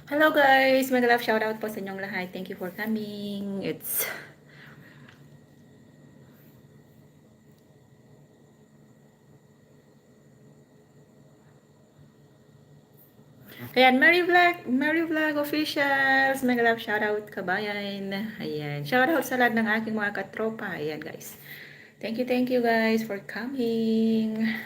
Hello guys! Mega love shoutout po sa inyong lahat. Thank you for coming. Ayan, Mary Vlog officials. Mega love shoutout kabayan. Ayan, shoutout sa lahat ng aking mga katropa. Ayan guys. Thank you guys for coming.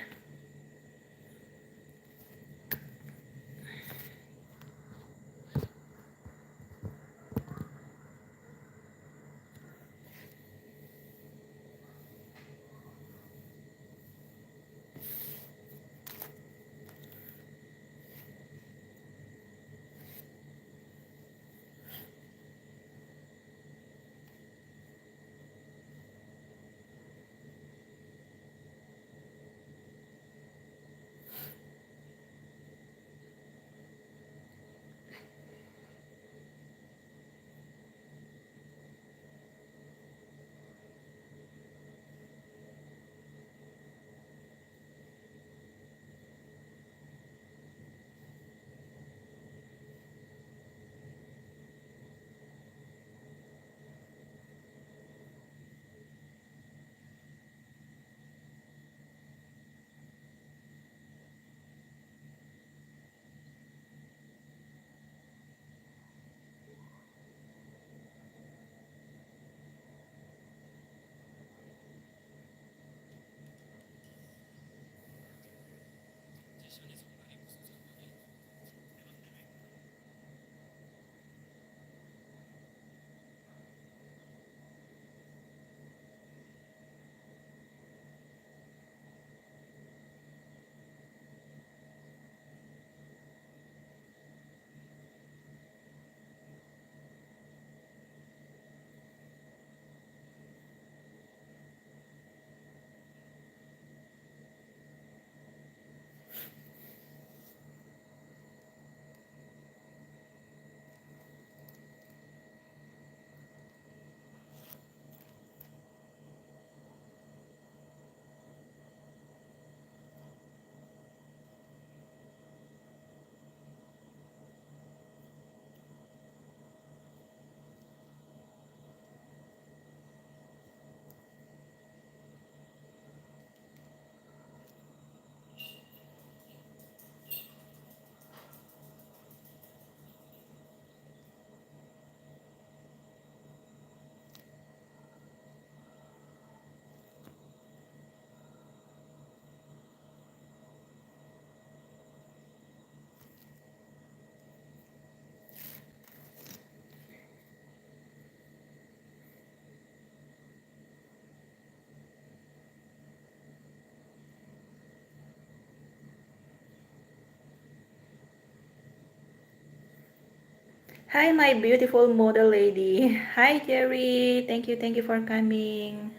Hi my beautiful model lady. Hi Jerry. Thank you for coming.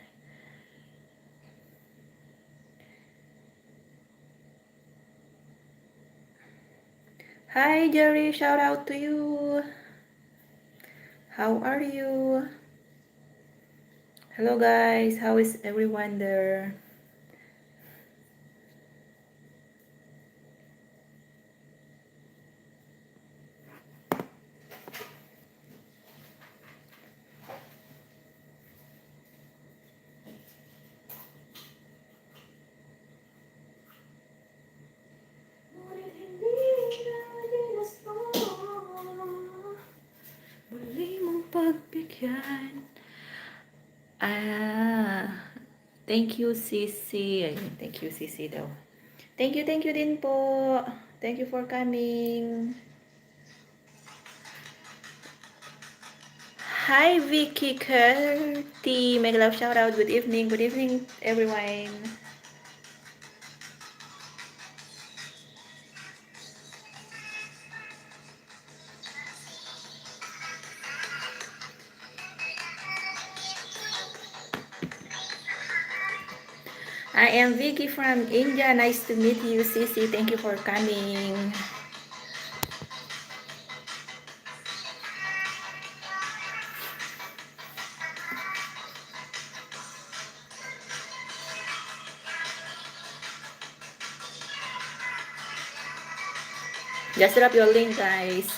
Hi Jerry, shout out to you. How are you? Hello guys, how is everyone there? Muli mong pagbigyan. Thank you Sisi. Ayun, thank you Sisi daw. Thank you din po. Thank you for coming. Hi Vicky Curti. Mega love shout out. Good evening everyone. I am Vicky from India. Nice to meet you, Sisi. Thank you for coming. Just drop your link, guys.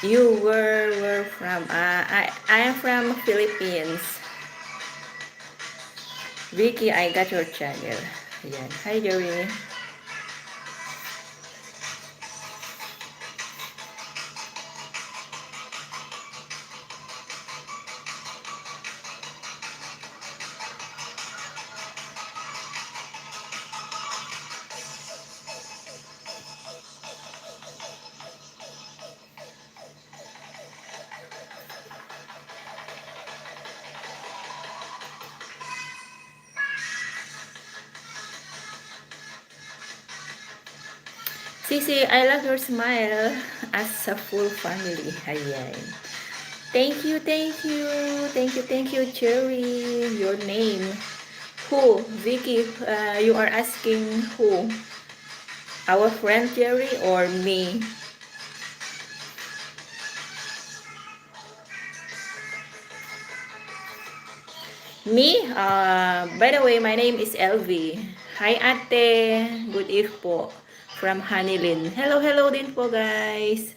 You were from? I am from Philippines. Vicky, I got your channel. Ayan. Hi, Joey. Sisi, I love your smile as a full family. Ayan. Thank you, thank you. Thank you, Cherry. Your name. Who? Vicky, you are asking who? Our friend Cherry or me? Me? By the way, my name is LV. Hi, ate. Good eve po. From Hanilin. Hello, hello din po, guys.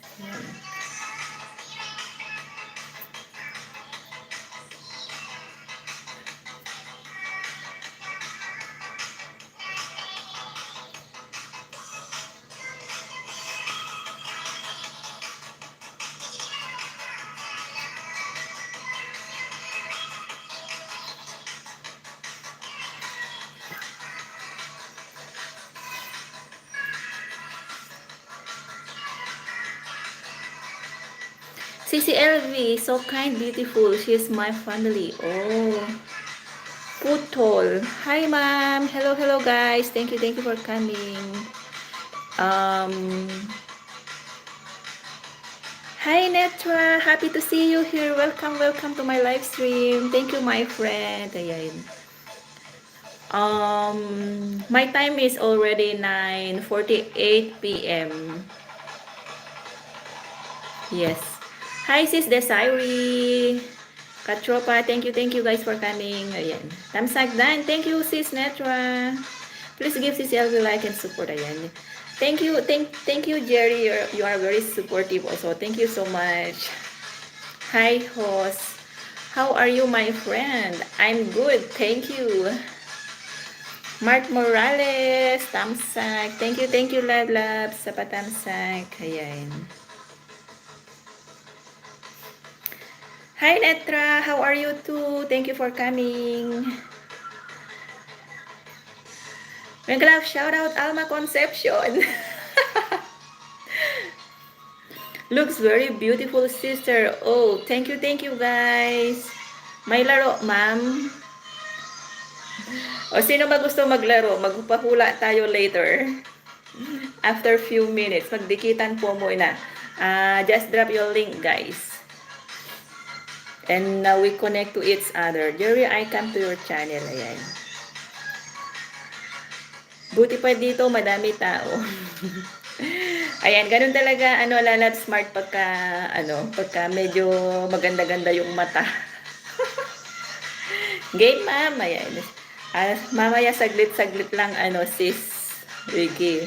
CCLV, so kind, beautiful. She's my family. Oh, Putol. Hi, ma'am. Hello, hello, guys. Thank you for coming. Um, Hi, Netra. Happy to see you here. Welcome to my live stream. Thank you, my friend. Ayan. My time is already 9:48 p.m. Yes. Hi, Sis Desiree. Katropa, thank you guys for coming. Ayan. Tamsagdan, thank you, Sis Netra. Please give Sis LV like and support. Ayan. Thank you, Jerry. You are very supportive also. Thank you so much. Hi, host. How are you, my friend? I'm good. Thank you. Mark Morales, Tamsak. Thank you, Lab, sa patamsak. Ayan. Hi, Netra. How are you too? Thank you for coming. Menglove, shout out Alma Concepcion. Looks very beautiful, sister. Oh, thank you guys. May laro, ma'am. O sino ba gusto maglaro? Magpahula tayo later. After few minutes, magdikitan po muna. Just drop your link, guys. And now we connect to each other. Jerry, I come to your channel. Ayan. Buti pa dito, madami tao. Ayan, ganun talaga, lalab smart pagka medyo maganda-ganda yung mata. Game, ma'am. Ayan. Mamaya saglit-saglit lang, sis Ricky.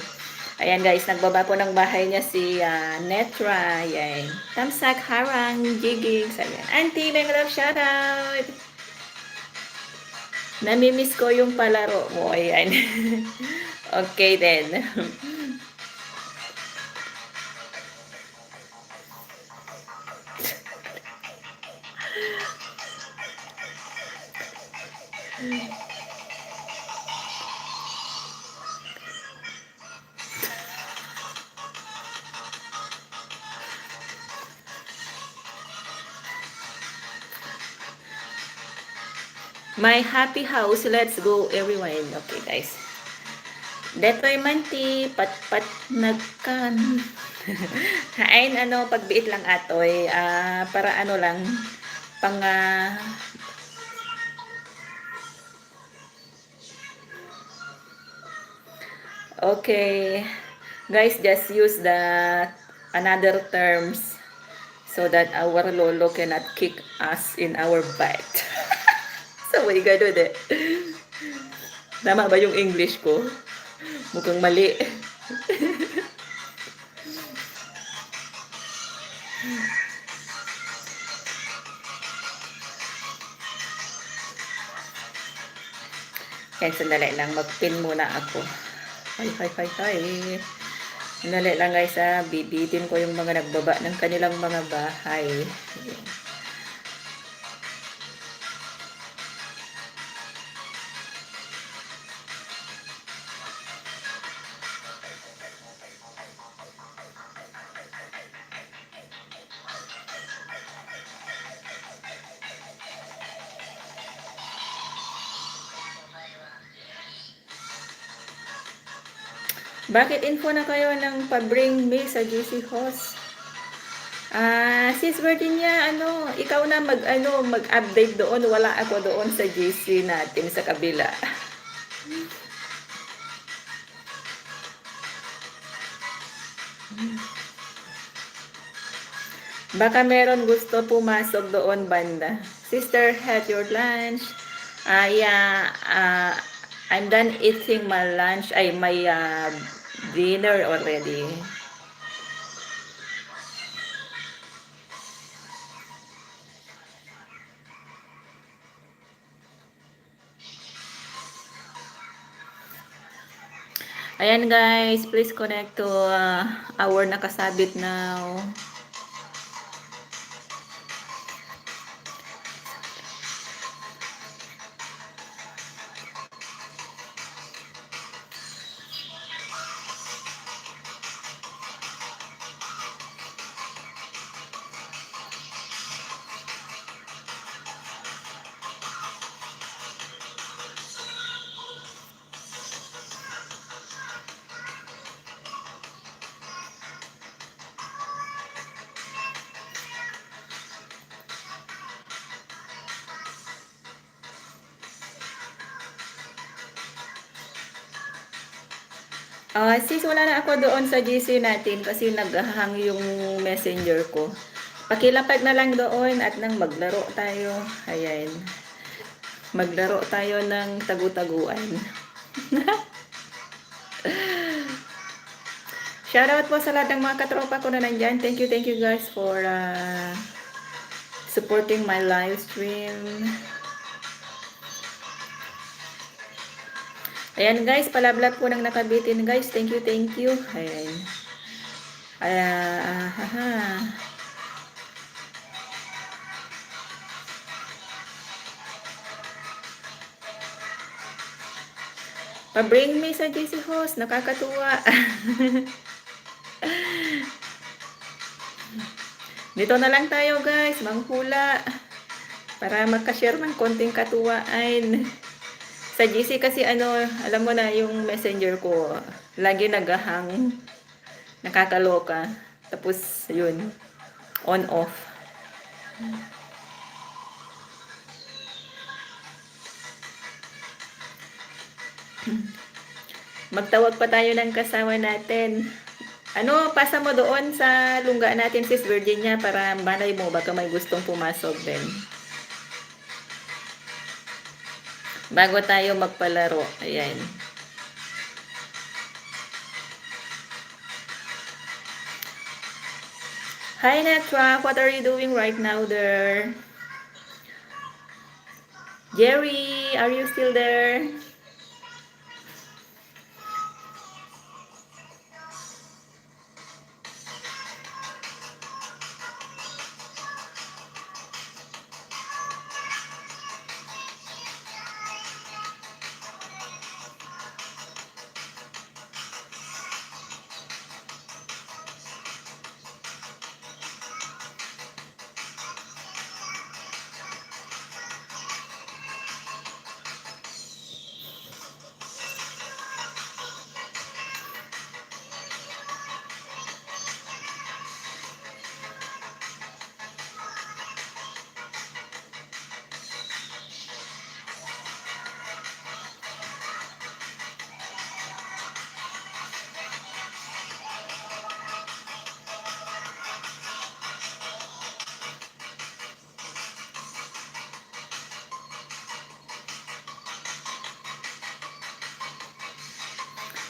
Ayan, guys, nagbaba po ng bahay niya si Netra. Ayan. Tamsak, harang, jigigs. Ayan. Auntie, may love shoutout. Namimiss ko yung palaro mo. Ayan. Okay, then. My happy house. Let's go, everyone. Okay, guys. Detoy manti, pat nagkan. Hain, pagbiit lang atoy. Para lang, pang, okay. Guys, just use the another terms so that our lolo cannot kick us in our butt. So, may ganun eh. Tama ba yung English ko? Mukhang mali. Yan, sandali lang. Mag-pin muna ako. Hi. Sandali lang guys ha. Bibitin ko yung mga nagbaba ng kanilang mga bahay. Ayan. Bakit info na kayo ng pa-bring me sa GC Host? Sis Virginia, ikaw na mag-update doon. Wala ako doon sa GC natin sa kabila. Baka meron gusto pumasok doon banda. Sister, had your lunch? Yeah, I'm done eating my lunch. My dinner already. Ayan guys, please connect to our nakasabit now. Sis, wala na ako doon sa GC natin kasi naghahang yung messenger ko. Pakilapag na lang doon at nang maglaro tayo. Ayan. Maglaro tayo ng tagu-taguan. Shoutout po sa lahat ng mga katropa ko na nandyan. Thank you guys for supporting my live stream. Ayan guys, palablat po ng nakabitin guys. Thank you. Ayan. Pa-bring me sa GC Host. Nakakatuwa. Dito na lang tayo guys. Manghula. Para magka-share ng konting katuwaan. Sa GC kasi alam mo na yung messenger ko, lagi nagahang, nakakaloka. Tapos yun, on off. Magtawag pa tayo ng kasama natin. Pasa mo doon sa lungga natin, sis Virginia, para malay mo, baka may gustong pumasok din. Bago tayo magpalaro. Ayan. Hi Netra, what are you doing right now there? Jerry, are you still there?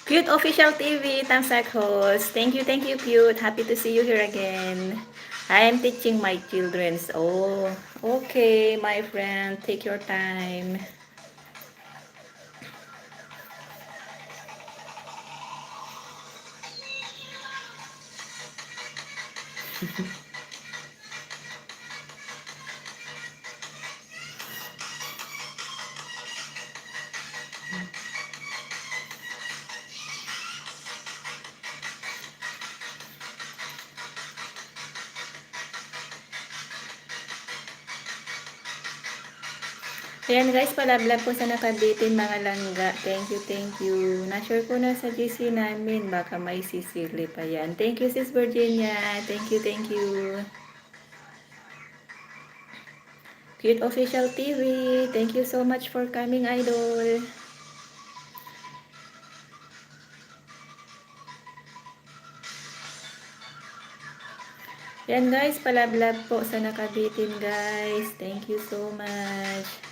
Cute Official TV, Tamsak host. Thank you, Cute. Happy to see you here again. I am teaching my children's. Oh, okay, my friend. Take your time. Ayan guys, palablab po sa nakabitin mga langga. Thank you, thank you. Na-sure ko na sa GC namin. Baka may sisili pa yan. Thank you, Sis Virginia. Thank you, thank you. Cute Official TV. Thank you so much for coming, idol. Yan guys, palablab po sa nakabitin guys. Thank you so much.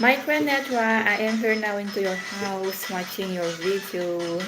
My friend Netra, I am here now into your house watching your video.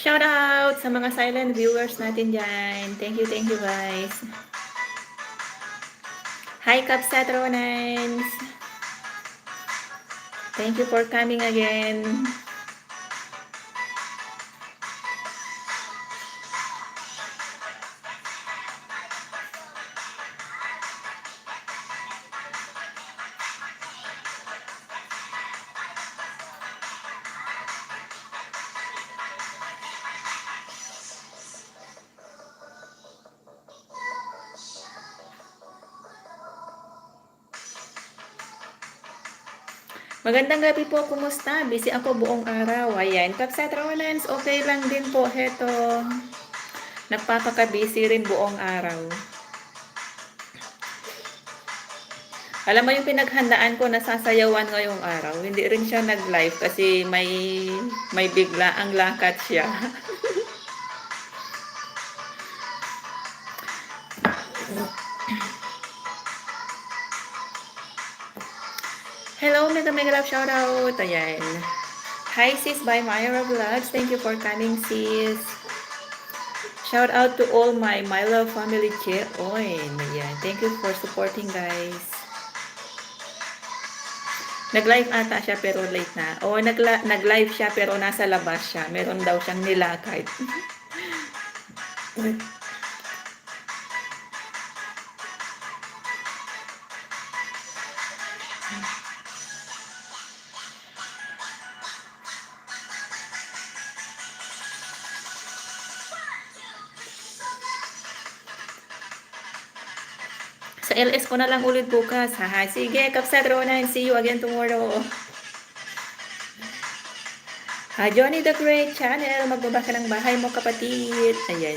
Shout out sa mga silent viewers natin dyan. Thank you guys. Hi Capsatronans. Thank you for coming again. Magandang gabi po, kumusta? Busy ako buong araw. Ayan, Capsatronans, okay lang din po. Heto, nagpapaka-busy rin buong araw. Alam mo yung pinaghandaan ko, nasasayawan ngayong araw. Hindi rin siya nag-live kasi may bigla ang lakat siya. Hello, Mega Love shoutout. Ayan. Hi sis by Myra Vlogs. Thank you for coming sis. Shout out to all my Love family chat. Oy, ayan. Thank you for supporting guys. Nag-live ata siya pero late na. O nag-live siya pero nasa labas siya. Meron daw siyang nilakad. Sa LS ko na lang ulit bukas. Ha? Sige, Capsatronan. See you again tomorrow. Johnny the Great Channel. Magbaba ka ng bahay mo, kapatid. Ayan.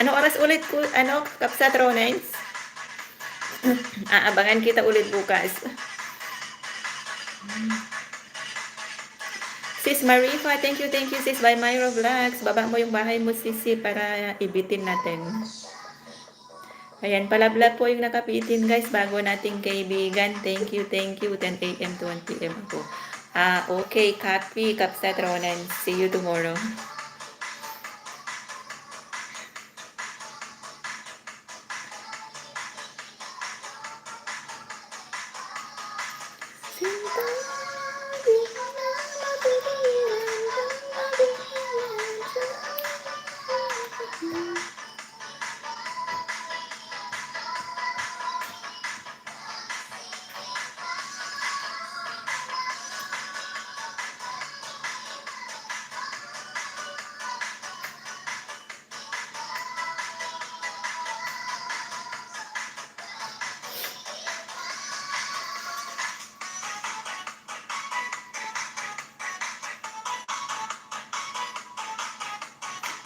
Ano oras ulit ko? Ano, Capsatronans? Aabangan kita ulit bukas. Sis Marifa, thank you sis by Myra Vlogs. Baba mo yung bahay mo sisi para ibitin natin. Ayan, palablab po yung nakapitin guys bago nating kaibigan. Thank you. 10 a.m. to 1 p.m. ako. Okay, copy, Capsatronan. See you tomorrow.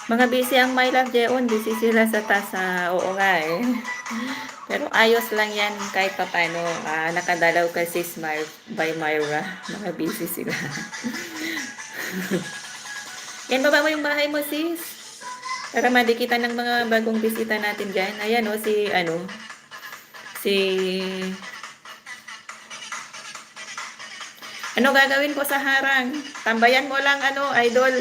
Mga busy ang My Love Jeon, busy sila sa tasa. Oo nga eh. Pero ayos lang yan kahit papano. Nakadalaw ka sis by Myra. Mga busy sila. Yan, baba mo yung bahay mo sis. Para madikitan ng mga bagong bisita natin dyan. Ayan o, si... Ano gagawin ko sa harang? Tambayan mo lang idol.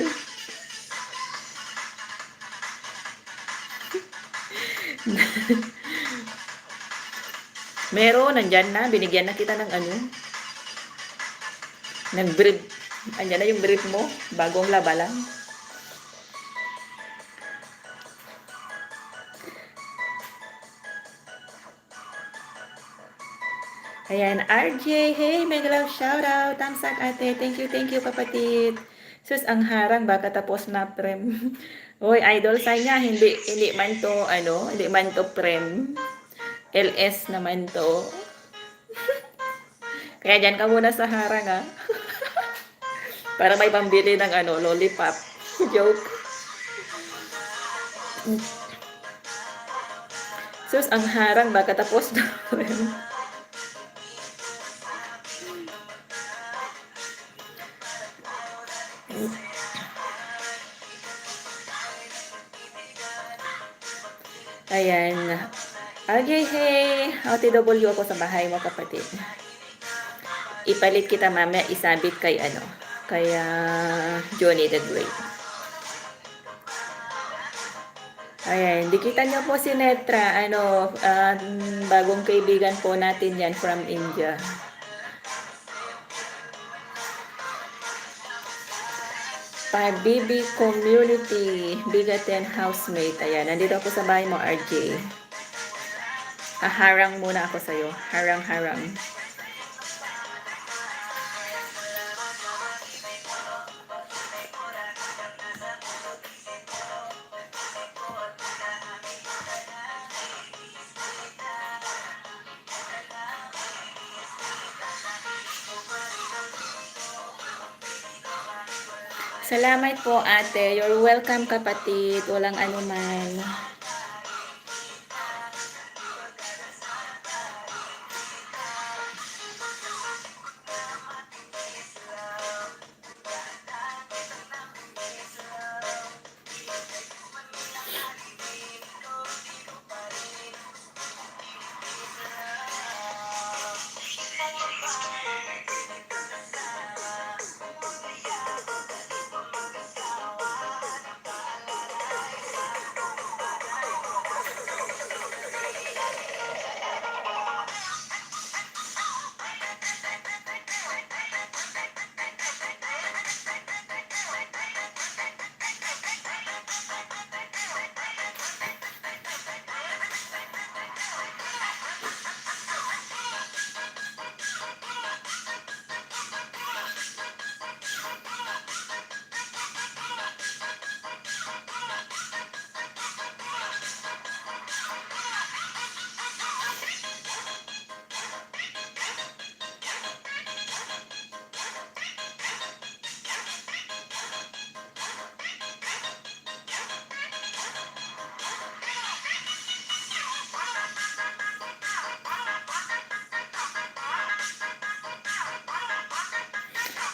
Meron, nandyan na. Binigyan na kita ng nag-brief. Andyan na yung brief mo. Bagong laba lang. Ayan, RJ. Hey, mega love shoutout. Thumbs up ate. Thank you kapatid. Sus, ang harang. Baka tapos na prem. Uy, idol sa niya. Hindi man to, hindi man to prem. LS naman to. Kaya dyan ka muna sa harang, ha. Para may pambili ng lollipop. Joke. Sus, ang harang. Baka tapos na prem. Ayan. Okay, hey. OTW ako sa bahay mo, kapatid. Ipalit kita mamaya, isabit kay Johnny the Great. Ayan, dikitan niyo po si Netra, bagong kaibigan po natin yan from India. Bibi Community, Bigaten Housemate. Ayan, nandito ako sa bahay mo, RJ. Harang muna ako sa'yo. Harang. Salamat po ate. You're welcome kapatid. Walang anuman.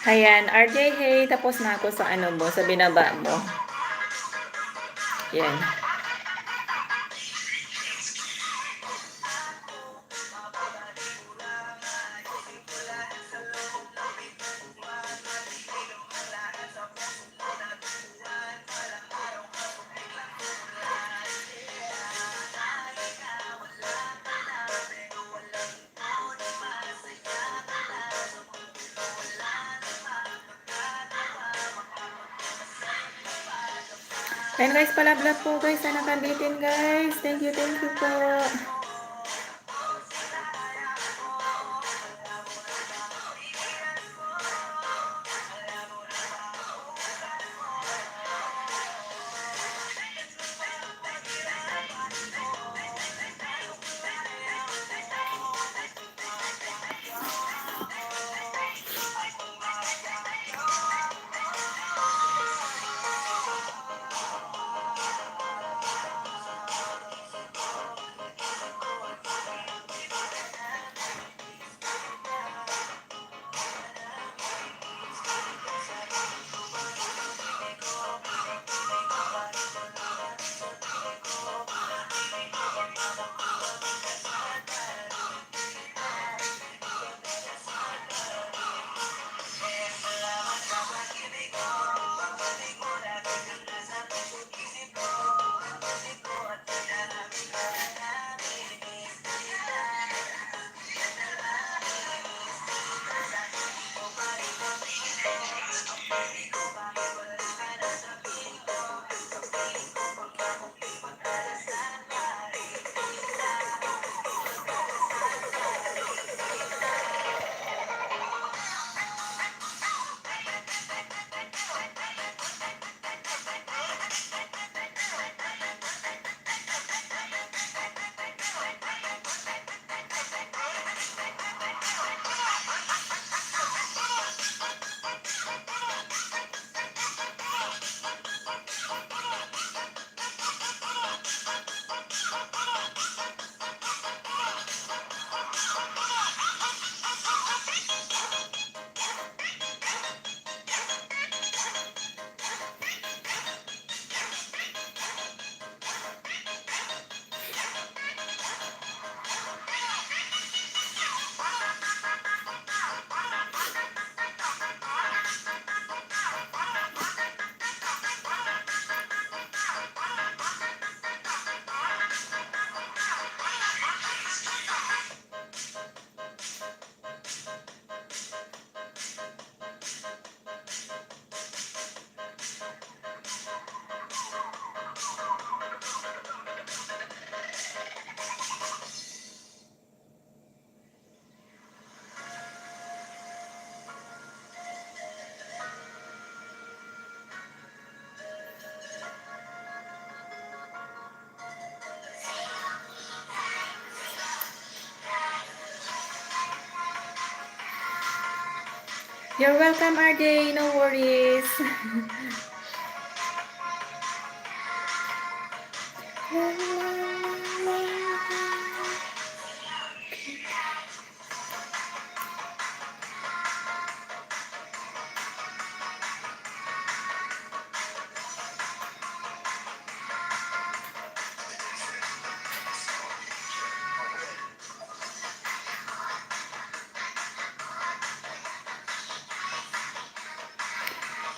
Ayan, RJ, hey, tapos na ako sa sa binaba mo. Yan. And guys, palablab po guys sa nakabitin guys. Thank you po. You're welcome, RJ. No worries.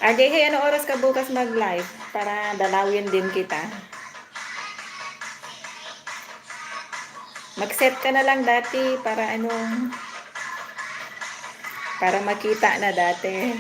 RJ, hey, ano oras ka bukas mag-live? Para dalawin din kita. Mag-set ka na lang dati para ano, para makita na dati.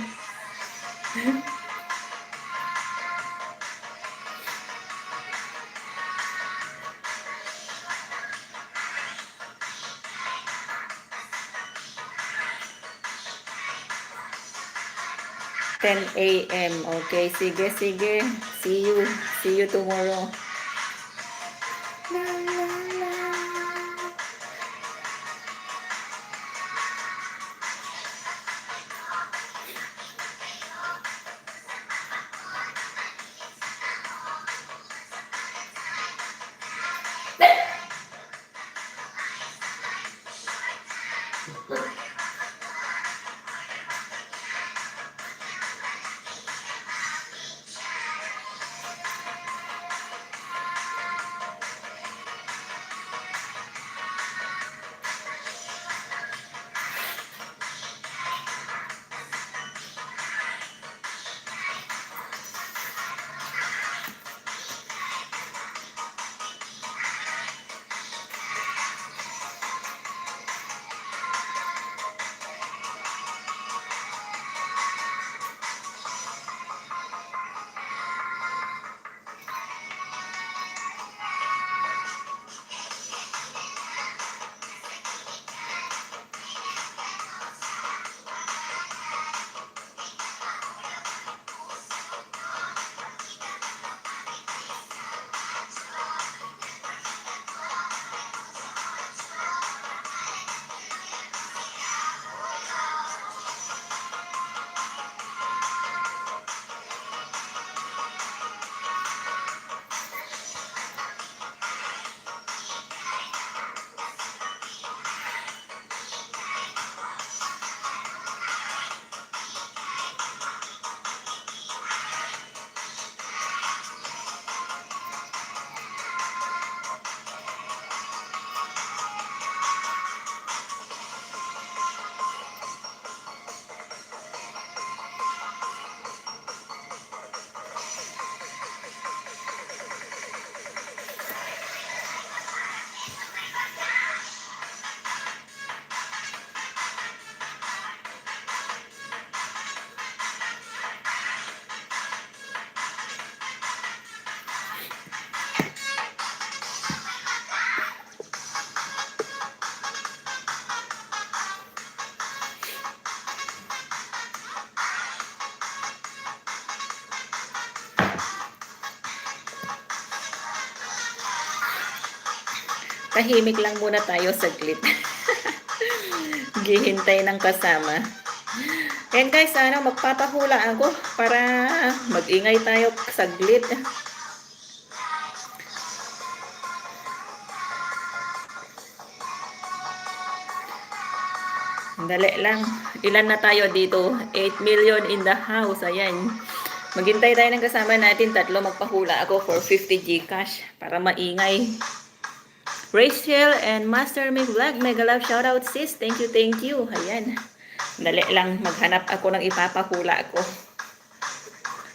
A.m. Okay, sige, sige. See you. See you tomorrow. La, la, la. Tahimik lang muna tayo saglit. Gihintay ng kasama. Ayan guys, ano, magpapahula ako para mag-ingay tayo saglit. Dali lang. Ilan na tayo dito? 8 million in the house. Ayan. Maghintay tayo ng kasama natin. Tatlo, magpahula ako for 50 Gcash para maingay. Rachel and Master Me Vlog, mega love shoutout sis. Thank you, thank you. Ayan. Dali lang, maghanap ako ng ipapahula ko.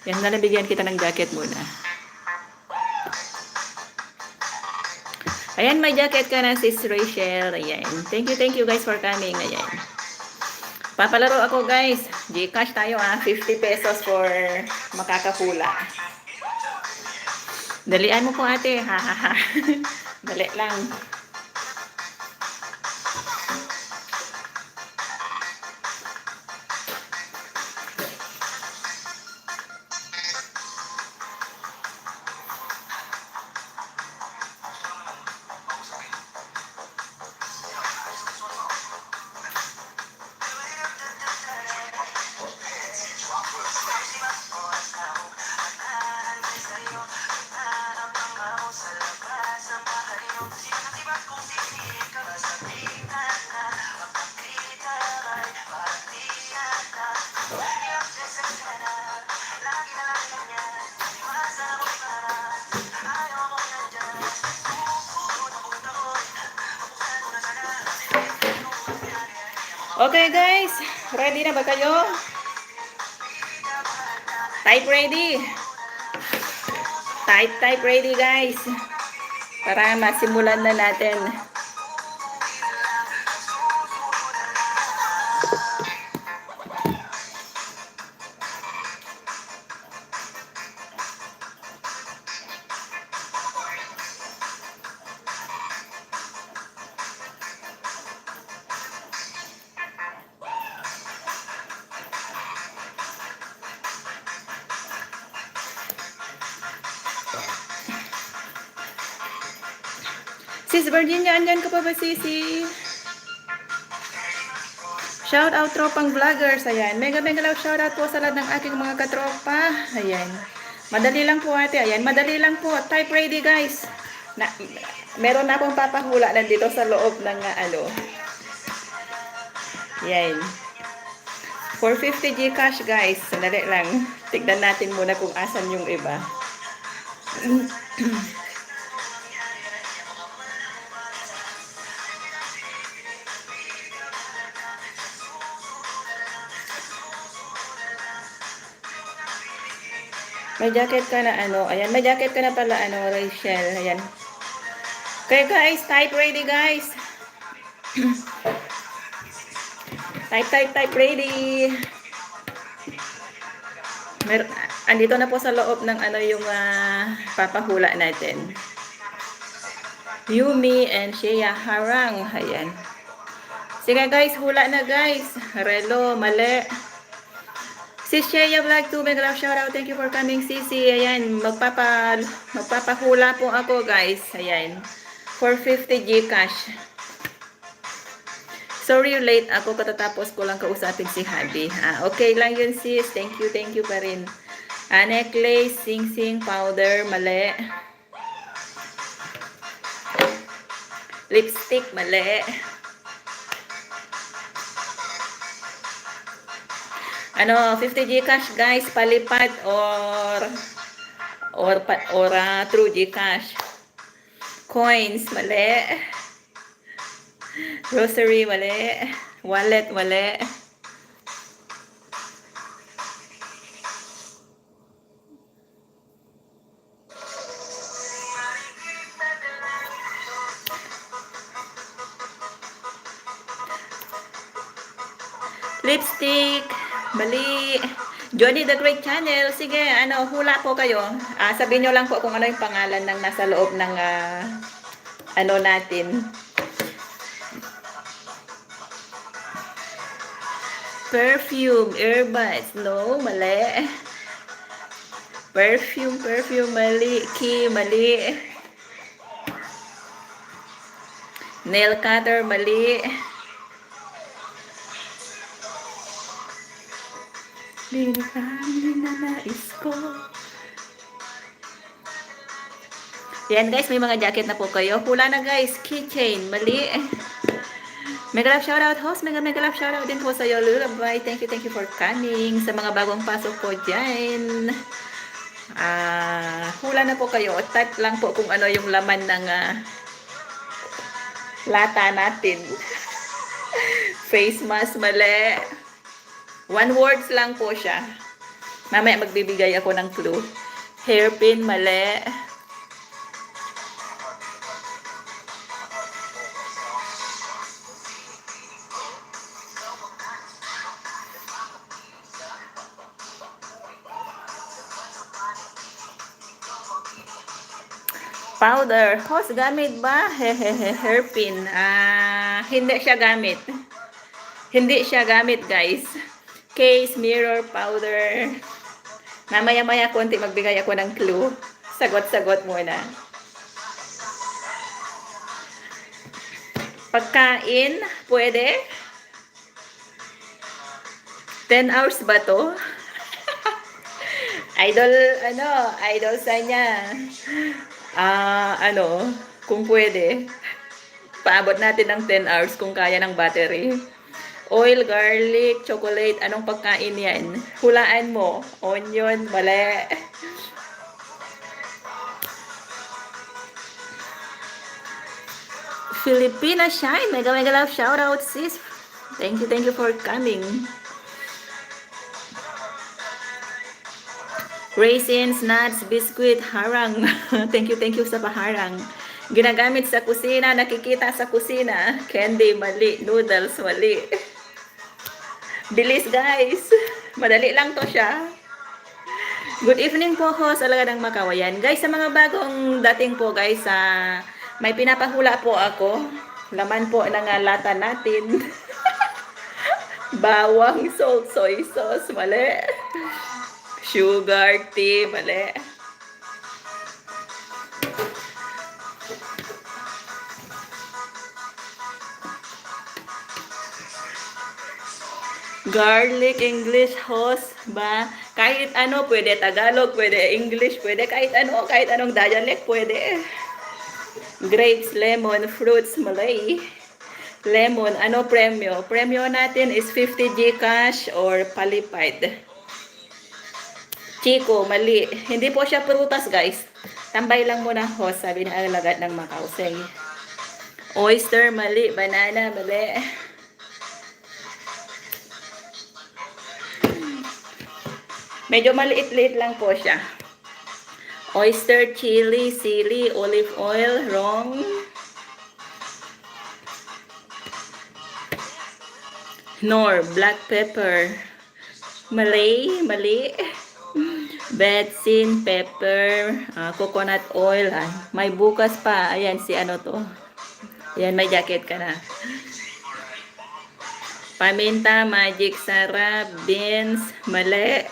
Yan na, nabigyan kita ng jacket muna. Ayan, may jacket ka na sis Rachel. Ayan. Thank you guys for coming. Ayan. Papalaro ako guys. Gcash tayo 50 pesos for makakahula. Dalian mo po ate. Ha ha ha. Dali lang. Okay guys, ready na ba kayo? Type ready. Type ready guys. Para masimulan na natin. Sis Virginia, andyan ka pa ba, Sisi? Shout out tropang vloggers. Ayan. Mega love shout out po sa lahat ng aking mga katropa. Ayan. Madali lang po ate. Ayan. Madali lang po. Type ready guys. Meron na akong papahula nandito sa loob ng Ayan. 450 Gcash guys. Sandali lang. Tignan natin muna kung asan yung iba. May jacket ka na ayan, may jacket ka na pala Rachel, ayan. Okay guys, type ready guys. type ready. Andito na po sa loob ng yung papahula natin. Yumi and Shea Harang, ayan. Sige guys, hula na guys. Relo, mali. Sis Shea Vlog 2, mega love shoutout. Thank you for coming, Sisi. Ayan, magpapahula po ako, guys. Ayan, 450 Gcash. Sorry late ako, katatapos ko lang kausapin si Habi. Okay lang yun, sis. Thank you pa rin. Necklace, sing-sing, powder, mali. Lipstick, mali. 50 Gcash guys, palipat or true Gcash. Coins, mali. Grocery, mali. Wallet, mali. Lipstick, mali. Johnny the Great Channel. Sige, hula po kayo. Sabihin nyo lang po kung ano yung pangalan ng nasa loob ng natin. Perfume, earbuds. No, mali. Perfume, mali. Key, mali. Nail cutter, mali. Ninanais ko. Yan guys, may mga jacket na po kayo. Hula na guys. Keychain, mali. Mega love shoutout host. Mega love shoutout din po sa iyo, Lulabay. Thank you for coming. Sa mga bagong pasok po dyan. Hula na po kayo. Type lang po kung ano yung laman ng lata natin. Face mask, mali. One words lang po siya. Mamaya magbibigay ako ng clue. Hairpin, mali. Powder. Host, gamit ba? Hairpin. Hindi siya gamit. Hindi siya gamit, guys. Case, mirror, powder. Mamaya-maya konti magbigay ako ng clue. Sagot-sagot muna. Pagkain, pwede? 10 hours ba to? Idol sa niya. Kung pwede, paabot natin ng 10 hours kung kaya ng battery. Oil, garlic, chocolate, anong pagkain yan? Hulaan mo. Onion, mali. Filipina Shine, mega love shoutout sis. Thank you for coming. Raisins, nuts, biscuit, harang. Thank you sa paharang. Ginagamit sa kusina, nakikita sa kusina. Candy, mali. Noodles, mali. Bilis guys. Madali lang to siya. Good evening po ho sa Alagadang Makawayan. Guys, sa mga bagong dating po guys, may pinapahula po ako. Laman po ng lata natin. Bawang, salt, soy sauce, mali. Sugar, tea, mali. Garlic, English, host ba? Kahit ano, pwede Tagalog, pwede English, pwede kahit ano, kahit anong dialect, pwede. Grapes, lemon, fruits, Malay. Lemon, ano premyo? Premyo natin is 50 Gcash or Palipide. Chico, mali. Hindi po siya prutas, guys. Tambay lang muna host, sabi ng Alagad ng Macau. Sige. Oyster, mali. Banana, mali. Medyo maliit-liit lang po siya. Oyster, chili, sili, olive oil, wrong. Nor, black pepper. Malay, mali. Betsin, pepper, coconut oil. May bukas pa. Ayan, si ano to. Ayan, may jacket ka na. Paminta, magic sarap, beans, mali.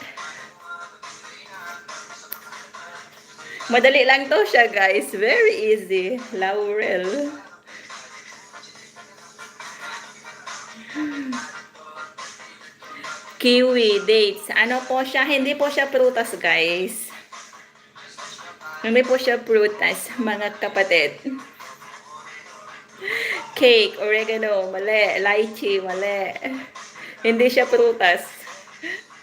Madali lang to siya, guys. Very easy. Laurel. Kiwi, dates. Ano po siya? Hindi po siya prutas, guys. Hindi po siya prutas, mga kapatid. Cake, oregano, mali. Lychee, mali. Hindi siya prutas.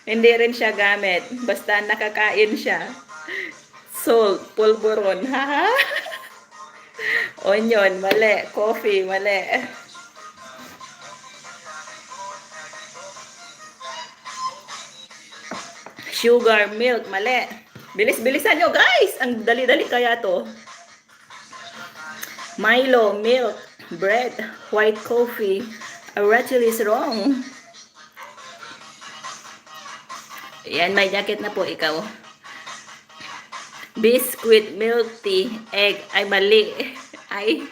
Hindi rin siya gamit. Basta nakakain siya. Salt, pulburon. Haha. Onion, mali. Coffee, mali. Sugar, milk, mali. Bilis-bilisan nyo, guys! Ang dali-dali kaya to. Milo, milk, bread, white coffee. Rachel is wrong. Yan, may jacket na po ikaw. Biscuit, milk tea, egg. Ay, mali. Ay.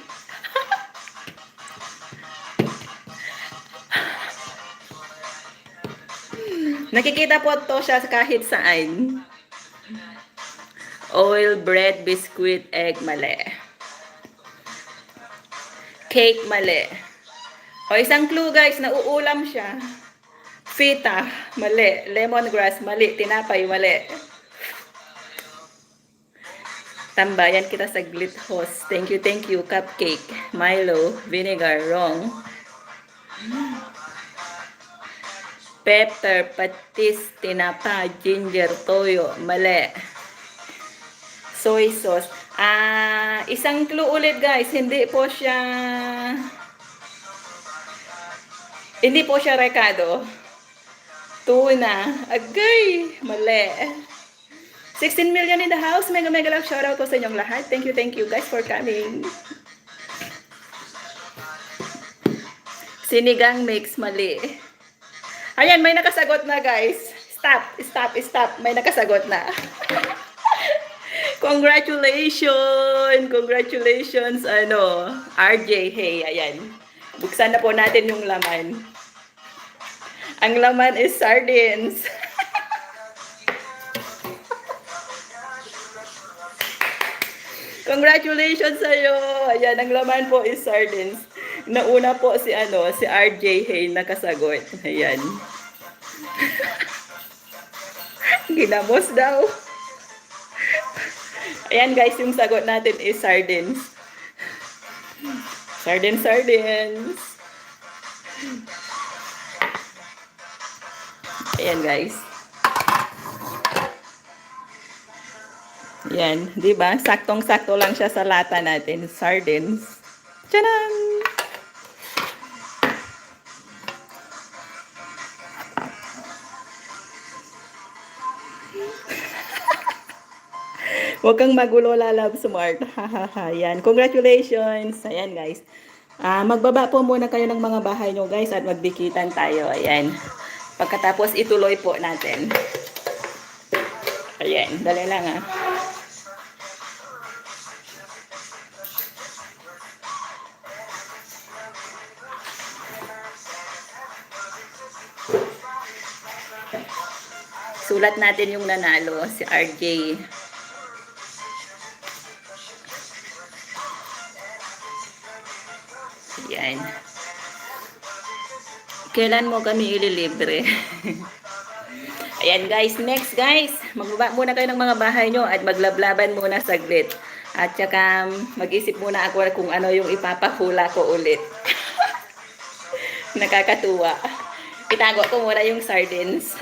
Nakikita po to siya kahit saan. Oil, bread, biscuit, egg, mali. Cake, mali. O, isang clue guys, nauulam siya. Fita, mali. Lemongrass, mali. Tinapay, mali. Tambayan kita sa glit host. Thank you. Cupcake, Milo, vinegar, wrong. Pepper, patis, tinapa, ginger, toyo, mali. Soy sauce. Isang clue ulit guys, hindi po siya rekado. Tuna. Agay, mali. 16 million in the house. Mega love shoutout po sa inyong lahat. Thank you guys for coming. Sinigang mix, mali. Ayan, may nakasagot na guys. Stop. May nakasagot na. Congratulations, RJ, hey, ayan. Buksan na po natin yung laman. Ang laman is sardines. Congratulations sa'yo. Ayan, ang laman po is sardines. Nauna po si RJ Hay nakasagot. Ayan. Ginamos daw. Ayan guys, yung sagot natin is sardines. Sardines. Ayan guys. Ayan, di ba? Saktong-sakto lang siya sa lata natin. Sardines. Tchanan! Huwag kang magulo, Love Smart. Hahaha. Yan. Congratulations. Ayan, guys. Magbaba po muna kayo ng mga bahay nyo, guys, at magdikitan tayo. Ayan. Pagkatapos, ituloy po natin. Ayan. Dali lang, ah. Sulat natin yung nanalo, si RJ. Yan. Kailan mo kami ililibre? Ayan guys, next guys, magbaba muna kayo ng mga bahay nyo at maglablaban muna saglit. At saka mag-isip muna ako kung ano yung ipapahula ko ulit. Nakakatuwa. Itago ko muna yung sardines.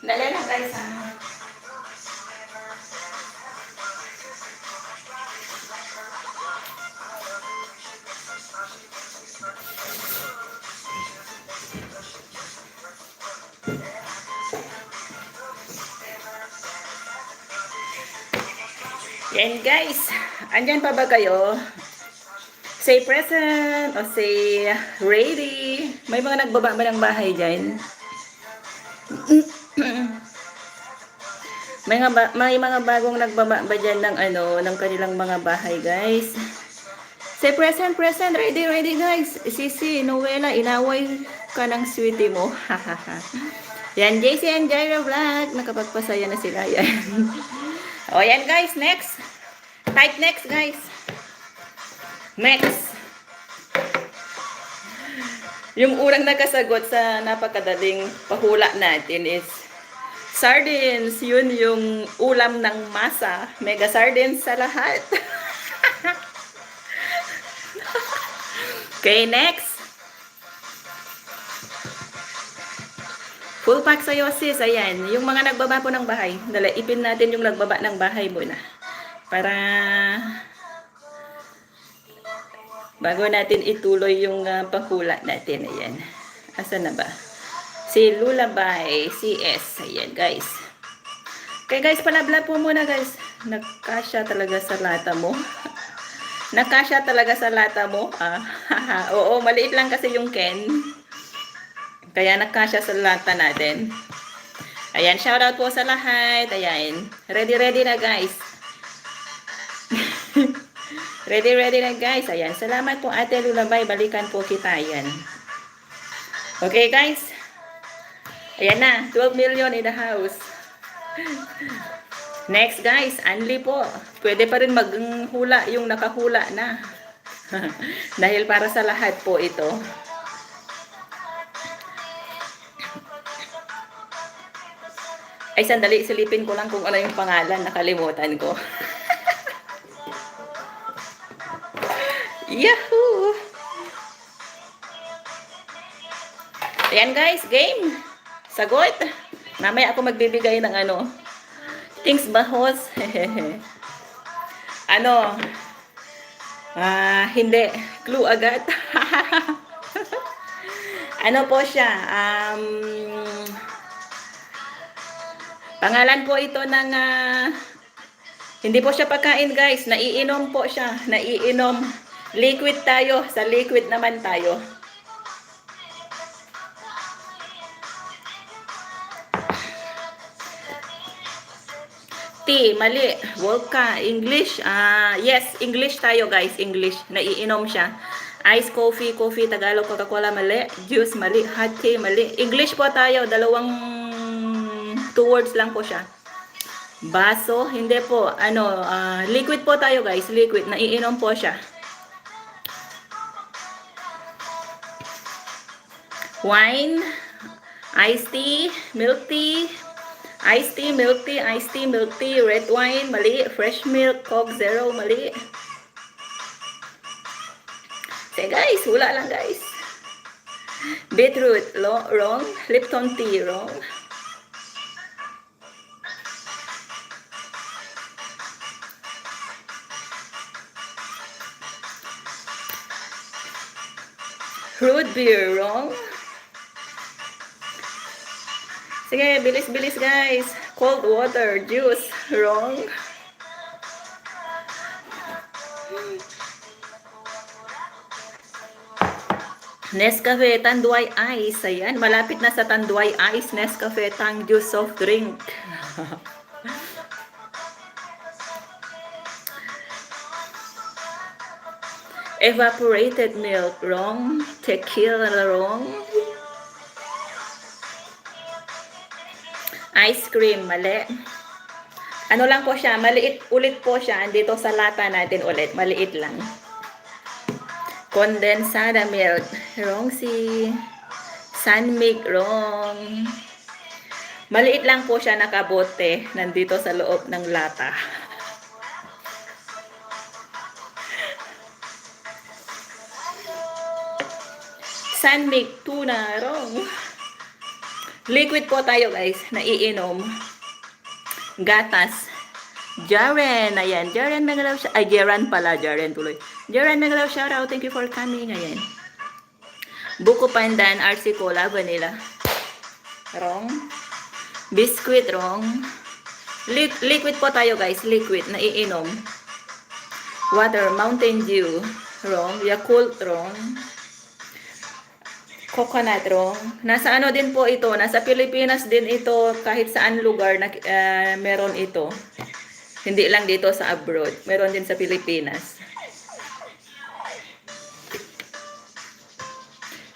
Dali lang guys, ha. Yan guys, andyan pa ba kayo? Say present o say ready. May mga nagbaba ba ng bahay dyan? May mga bagong nagbaba ba dyan ng ng kanilang mga bahay, guys? Say present, present, ready, ready, guys. Sisi, Noela, inaway ka ng sweetie mo. Yan, JC and Jaira Vlog. Nakapagpasaya na sila, yan. O, yan, guys, next. Type next, guys. Next. Yung unang nakasagot sa napakadaling pahula natin is sardines. Yun yung ulam ng masa. Mega sardines sa lahat. Okay, next. Full pack sa'yo, sis. Ayan. Yung mga nagbaba po ng bahay. Dala, ipin natin yung nagbaba ng bahay muna. Para bago natin ituloy yung pahula natin. Ayan. Asan na ba? Si Lullaby CS. Ayan, guys. Okay, guys, palabla po muna, guys. Nakasya talaga sa lata mo. Nakasya talaga sa lata mo. Oo, maliit lang kasi yung Ken. Kaya nakasya sa lata natin. Ayan, shoutout po sa lahat. Ayan. Ready, ready na, guys. Ready, ready na, guys. Ayan. Salamat po, Ate Lullaby. Balikan po kita. Ayan. Okay, guys. Ayan na, 12 million in the house. Next guys, Anli po. Pwede pa rin maghula yung nakahula na. Dahil para sa lahat po ito. Ay, sandali, silipin ko lang kung ano yung pangalan. Nakalimutan ko. Yahoo! Ayan guys, game. Sagot. Mamaya ako magbibigay ng ano. Things bahos. Ano? Hindi. Clue agad. Ano po siya? Pangalan po ito ng hindi po siya pagkain guys. Naiinom po siya. Naiinom. Liquid tayo. Sa liquid naman tayo. Tea, mali. Vodka, English. Yes, English tayo guys. English. Naiinom siya. Ice coffee, coffee, Tagalog, Coca-Cola, mali. Juice, mali. Hot tea, mali. English po tayo. Dalawang 2 words lang po siya. Baso, hindi po. Ano, liquid po tayo guys. Liquid. Naiinom po siya. Wine, iced tea, milk tea, iced tea, milk tea, iced tea, milk tea, red wine, mali. Fresh milk, Coke Zero, mali. Okay guys, wala lang guys. Beetroot, wrong. Lipton tea, wrong. Root beer, wrong. Sige, bilis-bilis guys. Cold water, juice, wrong. Nescafe, Tanduay Ice. Ayan, malapit na sa Tanduay Ice. Nescafe, Tang Juice, soft drink. Evaporated milk, wrong. Tequila, wrong. Ice cream, mali. Ano lang po siya, maliit ulit po siya. Dito sa lata natin ulit, maliit lang. Condensada milk, wrong si Sunmilk, wrong. Maliit lang po siya, nakabote. Nandito sa loob ng lata. Sunmilk, tuna, wrong. Liquid po tayo guys, naiinom. Gatas. Jaren, ayan. Jaren Megalaw siya. Ay, Jaren pala. Jaren tuloy. Jaren Megalaw, shout out. Thank you for coming. Ayan. Buko Pandan, RC Cola, Vanilla. Wrong. Biscuit, wrong. Liquid po tayo guys. Liquid, naiinom. Water, Mountain Dew. Wrong. Yakult, wrong. Coconut, wrong. Nasa ano din po ito? Nasa Pilipinas din ito. Kahit saan lugar na meron ito. Hindi lang dito sa abroad. Meron din sa Pilipinas.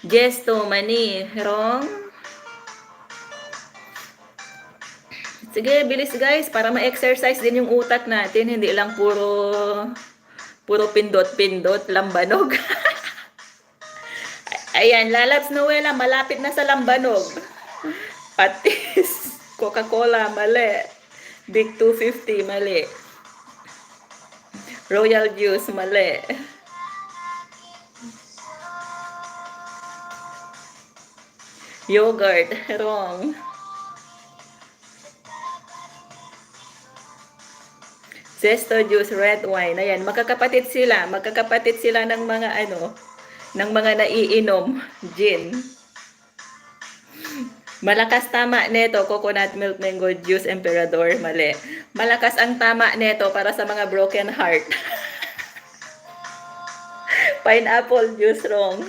Gesto, mani. Wrong. Sige, bilis guys. Para ma-exercise din yung utak natin. Hindi lang puro pindot-pindot, lambanog. Ayan, Lalabs Noela, malapit na sa lambanog. Patis, Coca-Cola, mali. Big 250, mali. Royal Juice, mali. Yogurt, wrong. Zesto Juice, red wine. Ayan, magkakapatid sila. Magkakapatid sila ng mga ng mga naiinom, gin. Malakas tama neto, coconut milk, mango juice, emperador, mali. Malakas ang tama neto para sa mga broken heart. Pineapple juice, wrong.